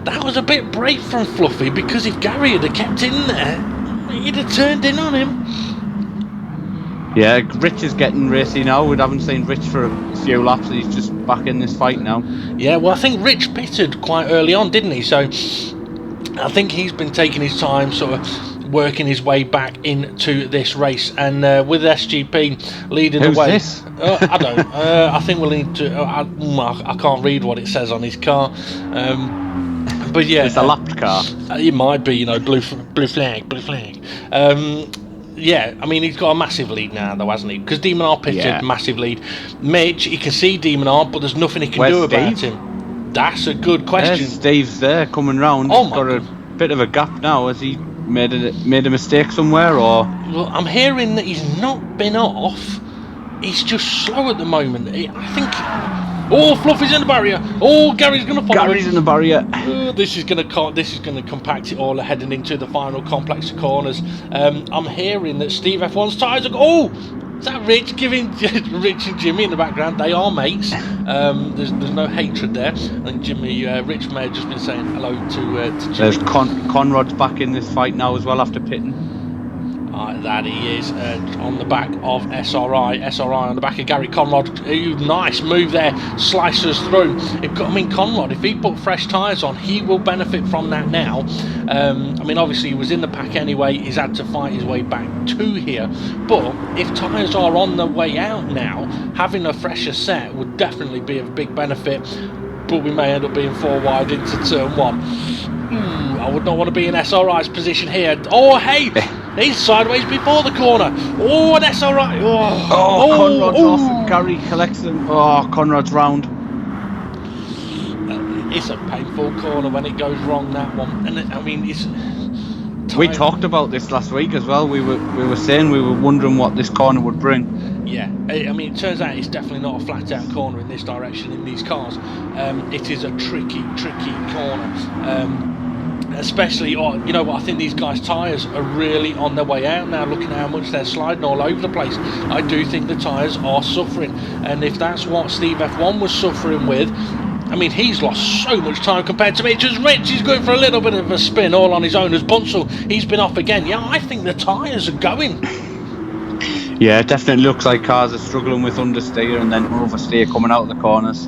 That was a bit brave from Fluffy, because if Gary had kept in there, he'd have turned in on him. Yeah, Rich is getting racy now. We haven't seen Rich for a few laps. He's just back in this fight now. Yeah, well, I think Rich pitted quite early on, didn't he? So I think he's been taking his time, sort of working his way back into this race, and with SGP leading the way. Who's this? I don't. I think we'll need to. I can't read what it says on his car, but yeah, it's a lapped car. It might be, blue flag. Yeah, I mean, he's got a massive lead now, though, hasn't he? Because Demon R pitted, massive lead. Mitch, he can see Demon R, but there's nothing he can do about him. That's a good question. Steve's there coming round. Oh, he's got a bit of a gap now. Has he made a mistake somewhere, or? Well, I'm hearing that he's not been off. He's just slow at the moment. I think. Oh, Fluffy's in the barrier. Oh, Gary's going to follow. Gary's in the barrier. This is going to compact it all heading into the final complex of corners. I'm hearing that Steve F1's tyres are. Oh. Is that Rich giving Rich and Jimmy in the background? They are mates. There's no hatred there. I think Rich may have just been saying hello to Jimmy. There's Conrod's back in this fight now as well after pitting. That he is on the back of SRI on the back of Gary Conrod. Nice move there, slices through. Conrod, if he put fresh tyres on, he will benefit from that now. Obviously he was in the pack anyway. He's had to fight his way back to here, but if tyres are on the way out now, having a fresher set would definitely be of big benefit. But we may end up being 4 wide into turn 1. I would not want to be in SRI's position here. Oh, hey! He's sideways before the corner. Oh, an SRI. Conrod's off. Gary collects them. Oh, Conrod's round. It's a painful corner when it goes wrong, that one. And it's. We talked about this last week as well. We were saying we were wondering what this corner would bring. Yeah, it turns out it's definitely not a flat out corner in this direction in these cars. It is a tricky corner. Especially, I think these guys' tyres are really on their way out now, looking at how much they're sliding all over the place. I do think the tyres are suffering, and if that's what Steve F1 was suffering with, he's lost so much time compared to Mitch. As Rich, he's going for a little bit of a spin all on his own. As Bunsell, he's been off again. Yeah, I think the tyres are going. Yeah, it definitely looks like cars are struggling with understeer and then oversteer coming out of the corners.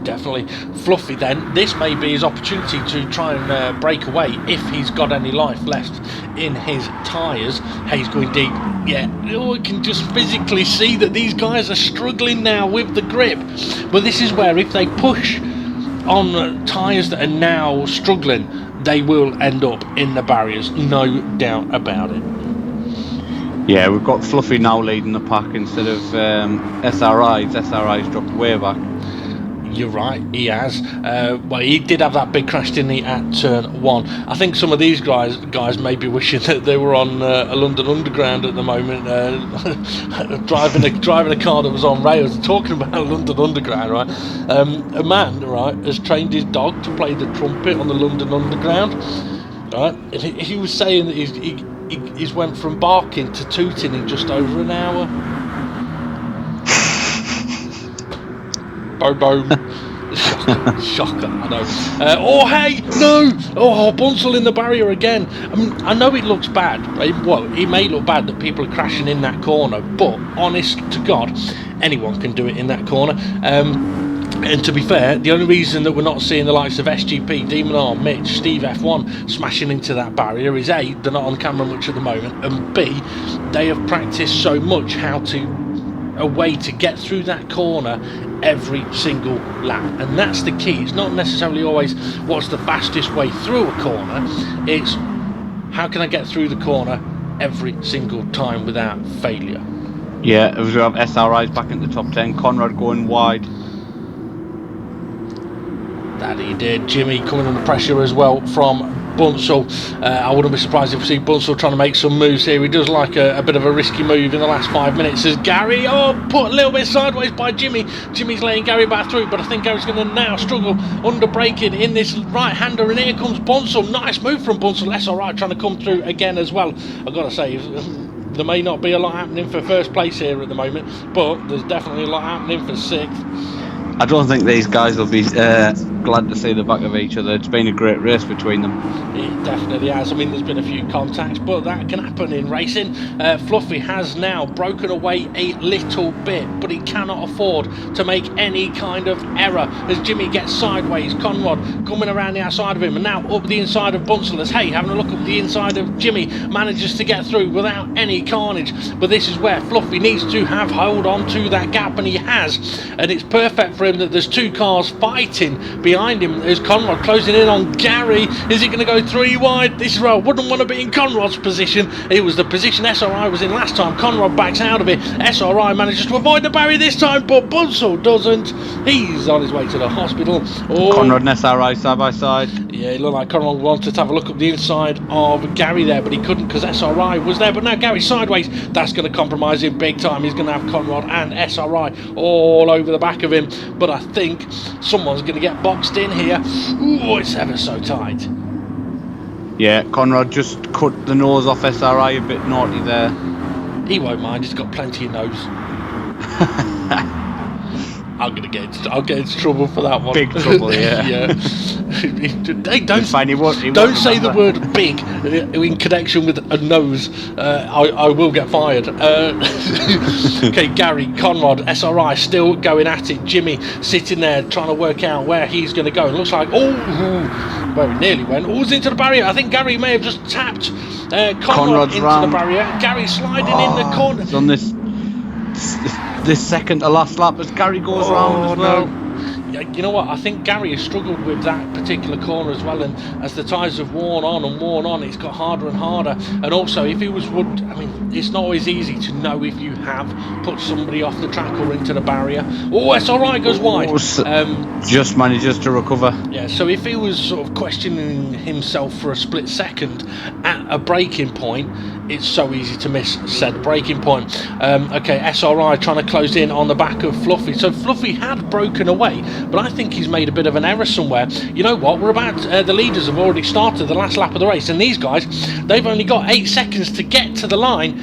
Definitely. Fluffy then, this may be his opportunity to try and break away if he's got any life left in his tyres. Hayes going deep. Yeah, I can just physically see that these guys are struggling now with the grip. But this is where if they push on tyres that are now struggling, they will end up in the barriers, no doubt about it. Yeah, we've got Fluffy now leading the pack instead of SRI's. SRI's dropped way back. You're right, he has. He did have that big crash, didn't he, at turn 1. I think some of these guys may be wishing that they were on a London Underground at the moment, driving a car that was on rails. Talking about London Underground, right? A man, right, has trained his dog to play the trumpet on the London Underground, right? And he was saying that he's went from barking to tooting in just over an hour. Boom. Shocker, I know. Hey, no! Oh, Bunsell in the barrier again. I know it looks bad. Well, it may look bad that people are crashing in that corner, but honest to God, anyone can do it in that corner. And to be fair, the only reason that we're not seeing the likes of SGP, Demon R, Mitch, Steve F1 smashing into that barrier is A, they're not on camera much at the moment, and B, they have practiced so much how to a way to get through that corner every single lap, and that's the key. It's not necessarily always what's the fastest way through a corner, it's how can I get through the corner every single time without failure. Yeah, as we have SRI's back in the top 10, Conrad going wide. That he did. Jimmy coming under pressure as well from Bunsell. I wouldn't be surprised if we see Bunsell trying to make some moves here. He does like a bit of a risky move in the last 5 minutes as Gary, put a little bit sideways by Jimmy. Jimmy's letting Gary back through, but I think Gary's going to now struggle under braking in this right-hander, and here comes Bunsell. Nice move from Bunsell. SRI trying to come through again as well. I've got to say, there may not be a lot happening for first place here at the moment, but there's definitely a lot happening for 6th. I don't think these guys will be glad to see the back of each other. It's been a great race between them. It definitely has. I mean, there's been a few contacts, but that can happen in racing. Fluffy has now broken away a little bit, but he cannot afford to make any kind of error as Jimmy gets sideways. Conrad coming around the outside of him, and now up the inside of Bunsell as Hay having a look up the inside of Jimmy manages to get through without any carnage. But this is where Fluffy needs to have hold on to that gap, and he has, and it's perfect for him that there's 2 cars fighting behind him. There's Conrad closing in on Gary. Is he going to go 3 wide? This is where I wouldn't want to be in Conrad's position. It was the position SRI was in last time. Conrad backs out of it. SRI manages to avoid the barrier this time, but Bunsell doesn't. He's on his way to the hospital. Conrad and SRI side by side. Yeah, it looked like Conrad wanted to have a look up the inside of Gary there, but he couldn't because SRI was there. But now Gary's sideways. That's going to compromise him big time. He's going to have Conrad and SRI all over the back of him. But I think someone's going to get boxed in here. Ooh, it's ever so tight. Yeah, Conrad just cut the nose off SRI a bit naughty there. He won't mind, he's got plenty of nose. I'll get into trouble for that one. Big trouble, yeah. Yeah. Hey, don't say the word big in connection with a nose. I will get fired. Okay, Gary, Conrad, SRI still going at it. Jimmy sitting there trying to work out where he's going to go. It looks like, where he nearly went. It's into the barrier. I think Gary may have just tapped Conrad into the barrier. Gary sliding in the corner. It's on this second to last lap as Gary goes round as well. No. You know what, I think Gary has struggled with that particular corner as well, and as the tyres have worn on, it's got harder and harder. And also, if he was it's not always easy to know if you have put somebody off the track or into the barrier. SRI goes wide. Just manages to recover. Yeah, so if he was sort of questioning himself for a split second at a braking point, it's so easy to miss said braking point. Okay, SRI trying to close in on the back of Fluffy. So Fluffy had broken away, but I think he's made a bit of an error somewhere. You know what? The leaders have already started the last lap of the race, and these guys, they've only got 8 seconds to get to the line.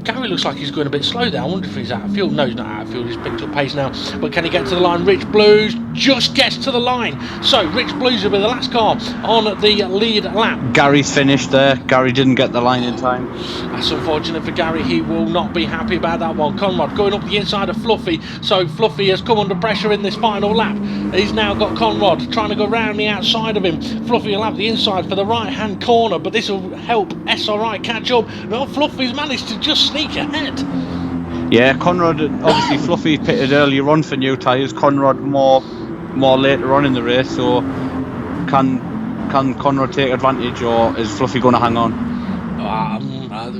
Gary looks like he's going a bit slow there. I wonder if he's out of fuel. No, he's not out of fuel. He's picked up pace now. But can he get to the line? Rich Blues just gets to the line. So Rich Blues will be the last car on the lead lap. Gary's finished there. Gary didn't get the line in time. That's unfortunate for Gary. He will not be happy about that one. Conrad going up the inside of Fluffy. So Fluffy has come under pressure in this final lap. He's now got Conrad trying to go round the outside of him. Fluffy will have the inside for the right-hand corner, but this will help SRI catch up. No, Fluffy's managed to just sneak ahead. Yeah, Conrad, obviously Fluffy pitted earlier on for new tyres. Conrad more later on in the race, so can Conrad take advantage, or is Fluffy going to hang on?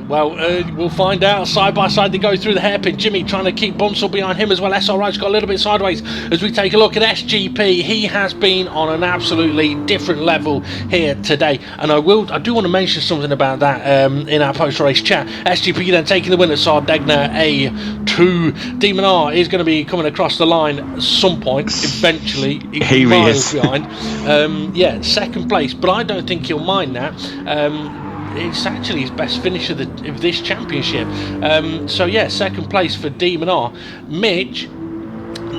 We'll find out. Side by side they go through the hairpin. Jimmy trying to keep Bunsell behind him as well. SRI's got a little bit sideways as we take a look at SGP. He has been on an absolutely different level here today, and I do want to mention something about that in our post-race chat. SGP then taking the win at Sardegna A2. Demon R is going to be coming across the line at some point eventually. He miles behind. Second place, but I don't think he'll mind that. It's actually his best finish of this championship. Second place for Demon R. Mitch,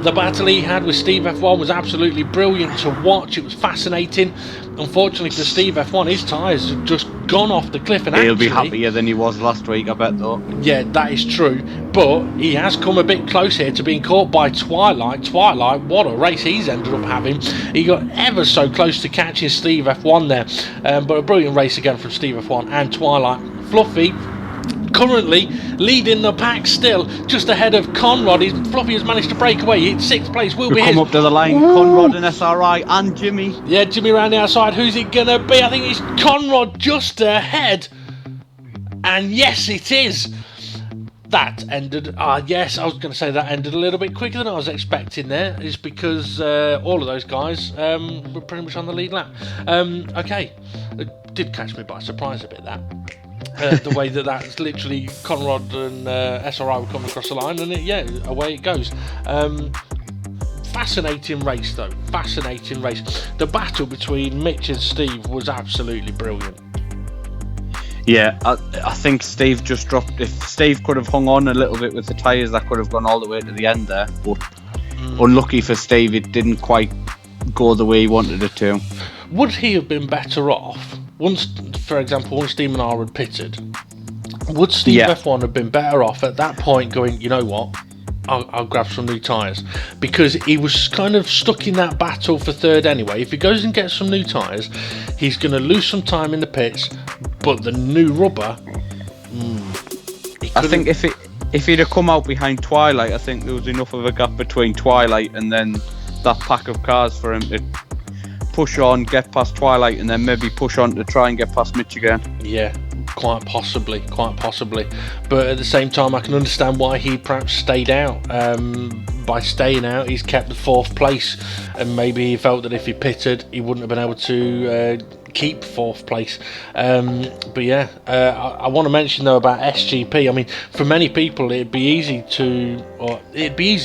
the battle he had with Steve F1 was absolutely brilliant to watch. It was fascinating. Unfortunately for Steve F1, his tyres have just gone off the cliff. And he'll be happier than he was last week, I bet, though. Yeah, that is true. But he has come a bit close here to being caught by Twilight. Twilight, what a race he's ended up having. He got ever so close to catching Steve F1 there. But a brilliant race again from Steve F1 and Twilight. Fluffy currently leading the pack still, just ahead of Conrad. Fluffy has managed to break away. It's 6th place, will be his. Come up to the line, Ooh. Conrad and SRI and Jimmy. Yeah, Jimmy around the outside. Who's it going to be? I think it's Conrad just ahead. And yes, it is. That ended, yes, I was going to say that ended a little bit quicker than I was expecting there. Is because all of those guys were pretty much on the lead lap. Okay, it did catch me by surprise a bit, that. The way that's literally Conrad and SRI were coming across the line, and away it goes. Fascinating race though, fascinating race. The battle between Mitch and Steve was absolutely brilliant. Yeah, I think Steve just dropped. If Steve could have hung on a little bit with the tyres, that could have gone all the way to the end there. But unlucky for Steve, it didn't quite go the way he wanted it to. Would he have been better off, for example, once Demon R had pitted? Would Steve F1 have been better off at that point going, you know what, I'll grab some new tyres? Because he was kind of stuck in that battle for third anyway. If he goes and gets some new tyres, he's going to lose some time in the pits, but the new rubber... I think if he'd have come out behind Twilight, I think there was enough of a gap between Twilight and then that pack of cars for him to push on, get past Twilight, and then maybe push on to try and get past Mitch again. Yeah, quite possibly. But at the same time, I can understand why he perhaps stayed out. By staying out, he's kept the 4th place, and maybe he felt that if he pitted, he wouldn't have been able to keep 4th place. But yeah, I want to mention though about SGP. I mean, for many people, it'd be easy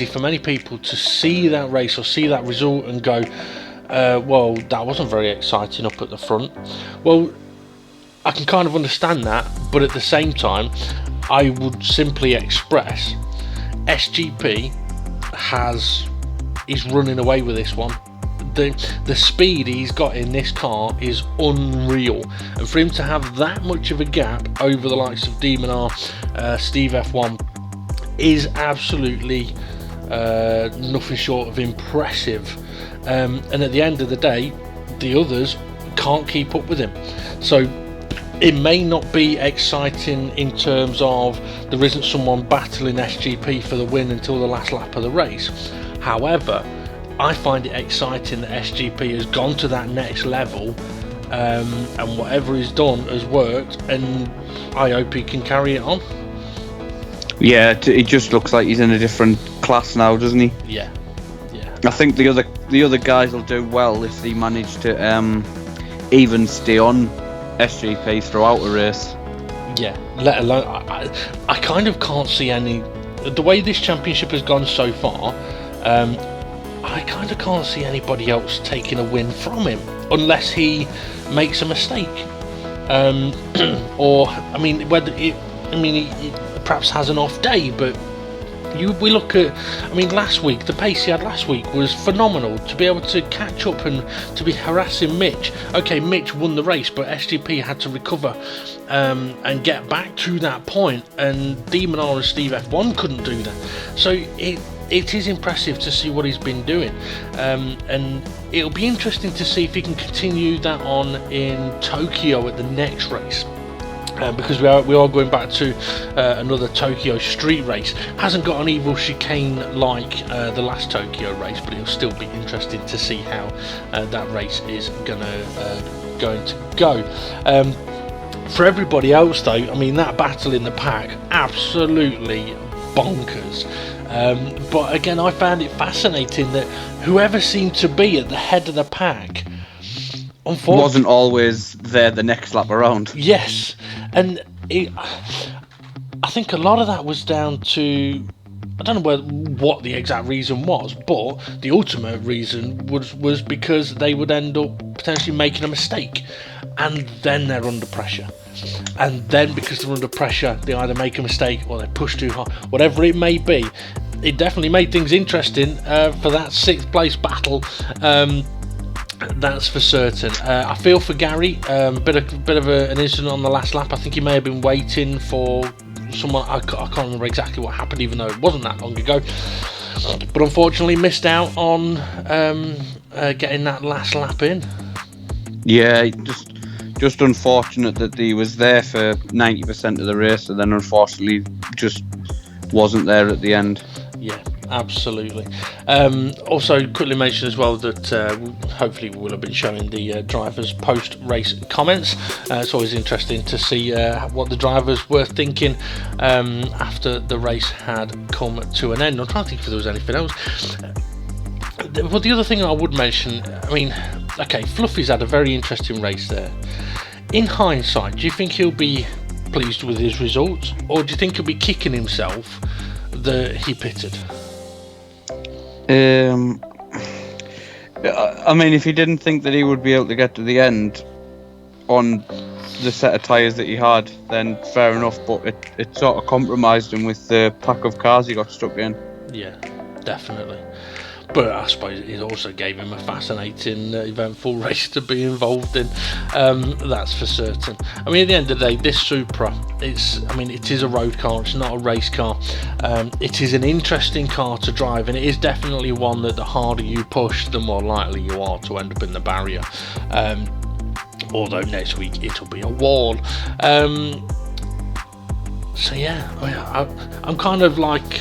for many people to see that race or see that result and go, well, that wasn't very exciting up at the front. Well, I can kind of understand that, but at the same time, I would simply express SGP is running away with this one. The speed he's got in this car is unreal, and for him to have that much of a gap over the likes of Demon R, Steve F1 is absolutely nothing short of impressive. And at the end of the day, the others can't keep up with him. So it may not be exciting in terms of there isn't someone battling SGP for the win until the last lap of the race. However, I find it exciting that SGP has gone to that next level, and whatever he's done has worked, and I hope he can carry it on. Yeah, it just looks like he's in a different class now, doesn't he? Yeah. I think the other guys will do well if they manage to even stay on SGP throughout a race. Yeah, let alone I kind of can't see any. The way this championship has gone so far, I kind of can't see anybody else taking a win from him unless he makes a mistake, or I mean, he perhaps has an off day, but. We look at, I mean, last week, the pace he had last week was phenomenal. To be able to catch up and to be harassing Mitch. Okay, Mitch won the race, but SGP had to recover and get back to that point, and Demon R and Steve F1 couldn't do that. So it is impressive to see what he's been doing, and it'll be interesting to see if he can continue that on in Tokyo at the next race. Because we are going back to another Tokyo street race. Hasn't got an evil chicane like the last Tokyo race, but it'll still be interesting to see how that race is going to go. For everybody else though, I mean, that battle in the pack, absolutely bonkers. But again, I found it fascinating that whoever seemed to be at the head of the pack wasn't always there the next lap around. Yes, and I think a lot of that was down to, I don't know what the exact reason was, but the ultimate reason was because they would end up potentially making a mistake, and then they're under pressure. And then because they're under pressure, they either make a mistake or they push too hard, whatever it may be. It definitely made things interesting for that 6th place battle. That's for certain. I feel for Gary. Bit of an incident on the last lap. I think he may have been waiting for someone. I can't remember exactly what happened, even though it wasn't that long ago. But unfortunately, missed out on getting that last lap in. Yeah, just unfortunate that he was there for 90% of the race, and then unfortunately just wasn't there at the end. Yeah, absolutely. Also, quickly mention as well that hopefully we will have been showing the drivers' post-race comments. It's always interesting to see what the drivers were thinking after the race had come to an end. I'm trying to think if there was anything else. But the other thing I would mention, I mean, okay, Fluffy's had a very interesting race there. In hindsight, do you think he'll be pleased with his results, or do you think he'll be kicking himself that he pitted? I mean, if he didn't think that he would be able to get to the end on the set of tyres that he had, then fair enough, but it sort of compromised him with the pack of cars he got stuck in. Yeah, definitely. But I suppose it also gave him a fascinating, eventful race to be involved in. That's for certain. I mean, at the end of the day, this Supra, it is a road car. It's not a race car. It is an interesting car to drive, and it is definitely one that the harder you push, the more likely you are to end up in the barrier. Although next week it'll be a wall. So yeah, I'm kind of like.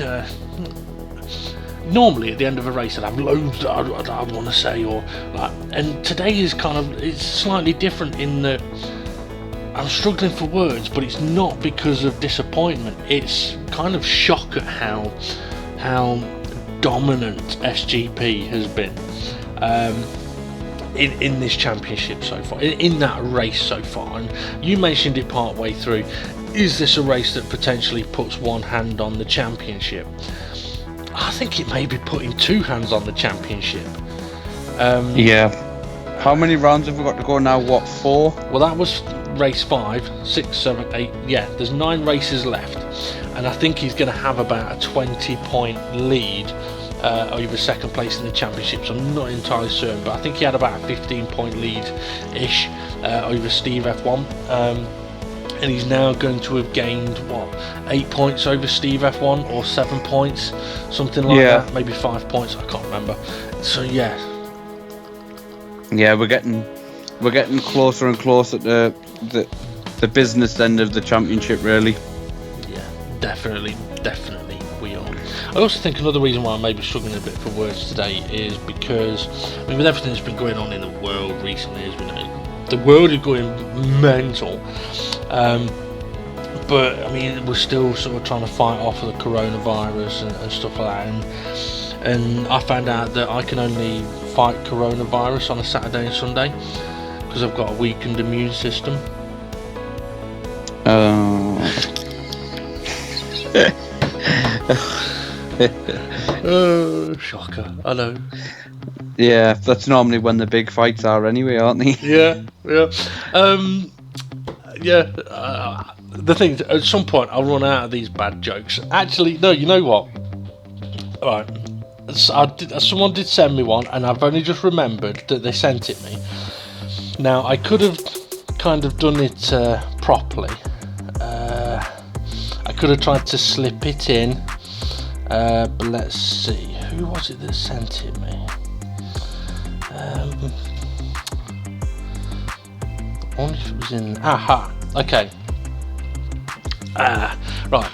Normally at the end of a race I'd have loads that I'd want to say, or like, and today is it's slightly different in that I'm struggling for words, but it's not because of disappointment. It's kind of shock at how dominant SGP has been in this championship so far, in that race so far. And you mentioned it part way through. Is this a race that potentially puts one hand on the championship? I think it may be putting two hands on the championship. Yeah. How many rounds have we got to go now? What, 4? Well, that was race 5, 6, 7, 8. Yeah, there's 9 races left, and I think he's going to have about a 20-point lead over second place in the championships. I'm not entirely certain, but I think he had about a 15-point lead-ish over Steve F1. And he's now going to have gained 8 points over Steve F1, or 7 points, something like that, maybe 5 points, I can't remember. So yeah, we're getting closer and closer to the business end of the championship, really. Yeah, definitely we are. I also think another reason why I may be struggling a bit for words today is because, I mean, with everything that's been going on in the world recently, as we know, the world is going mental. But I mean, we're still sort of trying to fight off the coronavirus and stuff like that. And I found out that I can only fight coronavirus on a Saturday and Sunday because I've got a weakened immune system. Shocker, I know. Yeah, that's normally when the big fights are anyway, aren't they? Yeah. The thing is, at some point I'll run out of these bad jokes. Actually, no, you know what? Alright, someone did send me one, and I've only just remembered that they sent it me. Now, I could have kind of done it properly. I could have tried to slip it in, but let's see. Who was it that sent it me? I wonder if it was in. Aha! Okay. Right.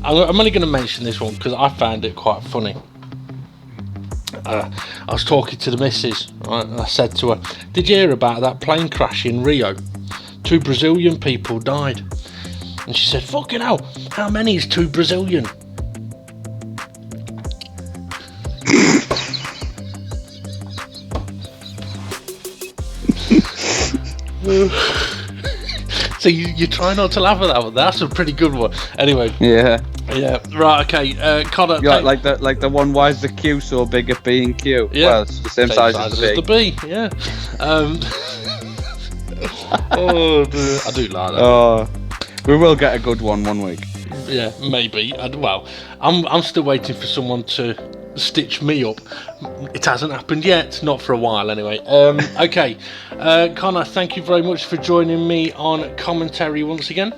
I'm only going to mention this one because I found it quite funny. I was talking to the missus, right, and I said to her, "Did you hear about that plane crash in Rio? 2 Brazilian people died." And she said, "Fucking hell, how many is 2 Brazilian?" So you try not to laugh at that one. That's a pretty good one. Anyway. Yeah. Right. Okay. Connor. Yeah, like the one. Why is the Q so big at B and Q? Yeah. Well, it's the same size as the B. Yeah. Oh, dear. I do like that. Oh, we will get a good one week. Yeah, maybe. Well, I'm still waiting for someone to stitch me up. It hasn't happened yet, not for a while anyway. Okay, Connor, thank you very much for joining me on commentary once again.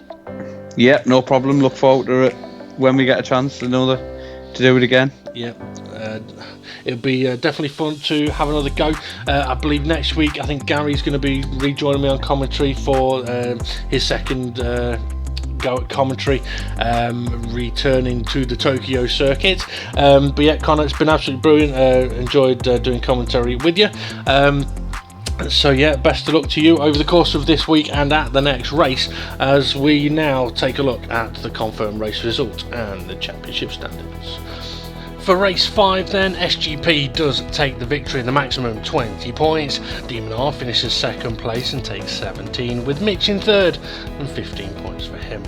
Yeah, no problem. Look forward to it when we get a chance to do it again. Yeah, it'll be definitely fun to have another go. I believe next week I think Gary's going to be rejoining me on commentary for his second go at commentary, returning to the Tokyo circuit. But yeah, Connor, it's been absolutely brilliant. Enjoyed doing commentary with you. So yeah, best of luck to you over the course of this week and at the next race, as we now take a look at the confirmed race results and the championship standings. For race 5 then, SGP does take the victory in the maximum 20 points. Demon R finishes second place and takes 17, with Mitch in third and 15 points for him.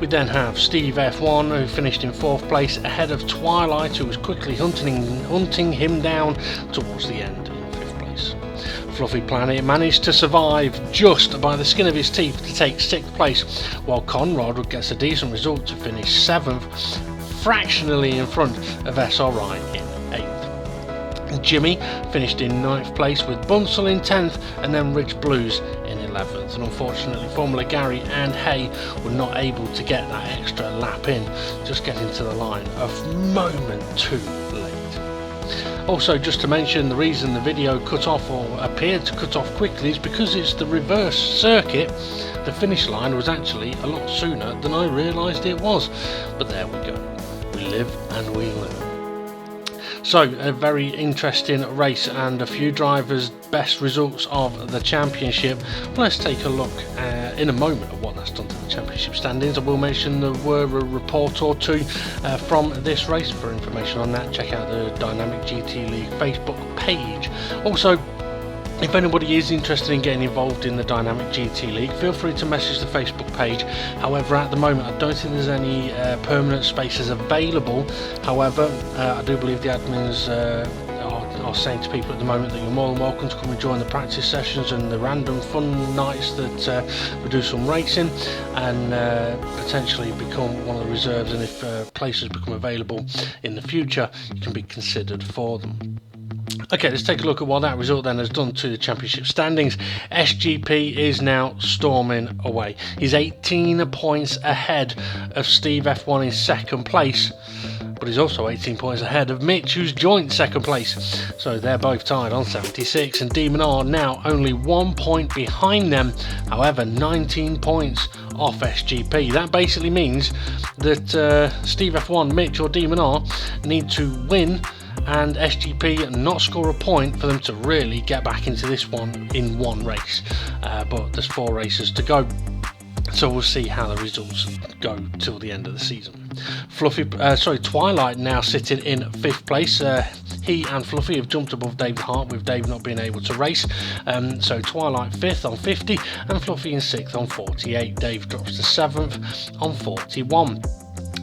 We then have Steve F1, who finished in 4th place ahead of Twilight, who was quickly hunting him down towards the end in 5th place. Fluffy Planet managed to survive just by the skin of his teeth to take 6th place, while Conrad gets a decent result to finish 7th, fractionally in front of SRI in 8th. Jimmy finished in 9th place, with Bunsel in 10th and then Rich Blues in 11th, and unfortunately Formula Gary and Hay were not able to get that extra lap in, just getting to the line a moment too late. Also, just to mention, the reason the video cut off or appeared to cut off quickly is because it's the reverse circuit. The finish line was actually a lot sooner than I realised it was, but there we go. We live and we learn. So, a very interesting race and a few drivers' best results of the championship. Let's take a look in a moment at what that's done to the championship standings. I will mention there were a report or two from this race. For information on that, check out the Dynamic GT League Facebook page. Also, if anybody is interested in getting involved in the Dynamic GT League, feel free to message the Facebook page. However, at the moment I don't think there's any permanent spaces available. However, I do believe the admins are saying to people at the moment that you're more than welcome to come and join the practice sessions and the random fun nights that we do some racing, and potentially become one of the reserves, and if places become available in the future, you can be considered for them. Okay, let's take a look at what that result then has done to the championship standings. SGP is now storming away. He's 18 points ahead of Steve F1 in second place, but he's also 18 points ahead of Mitch, who's joint second place. So they're both tied on 76, and Demon R now only 1 point behind them, however 19 points off SGP. That basically means that Steve F1, Mitch or Demon R need to win and SGP not score a point for them to really get back into this one in one race, but there's 4 races to go, so we'll see how the results go till the end of the season. Twilight now sitting in 5th place. He and Fluffy have jumped above David Hart, with Dave not being able to race. So Twilight 5th on 50 and Fluffy in 6th on 48. Dave drops to 7th on 41.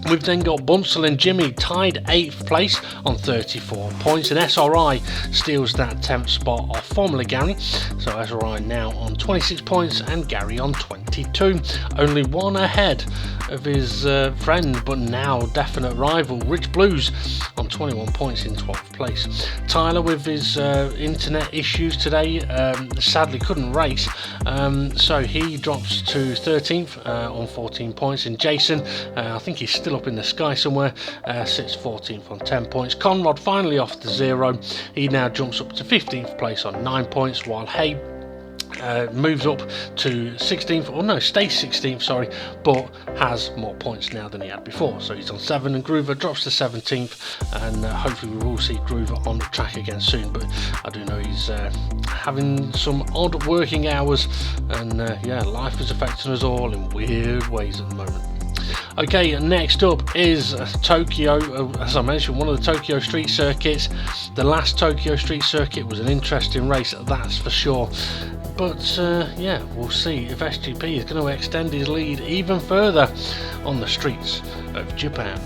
We've then got Bunsel and Jimmy tied 8th place on 34 points, and SRI steals that 10th spot off Formula Gary. So SRI now on 26 points and Gary on 22, only 1 ahead of his friend but now definite rival Rich Blues on 21 points in 12th place. Tyler, with his internet issues today, sadly couldn't race, so he drops to 13th on 14 points, and Jason, I think he's still up in the sky somewhere, sits 14th on 10 points. Conrad finally off the 0. He now jumps up to 15th place on 9 points, while Hay moves up to 16th, or no, stays 16th, sorry, but has more points now than he had before. So he's on 7, and Groover drops to 17th, and hopefully we will see Groover on the track again soon, but I do know he's having some odd working hours, and yeah, life is affecting us all in weird ways at the moment. Okay, next up is Tokyo. As I mentioned, one of the Tokyo street circuits. The last Tokyo street circuit was an interesting race, that's for sure. But yeah, we'll see if SGP is going to extend his lead even further on the streets of Japan.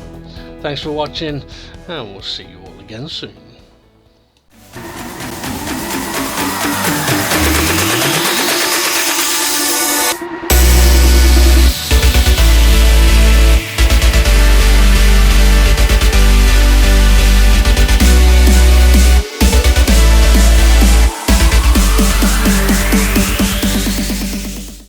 Thanks for watching, and we'll see you all again soon.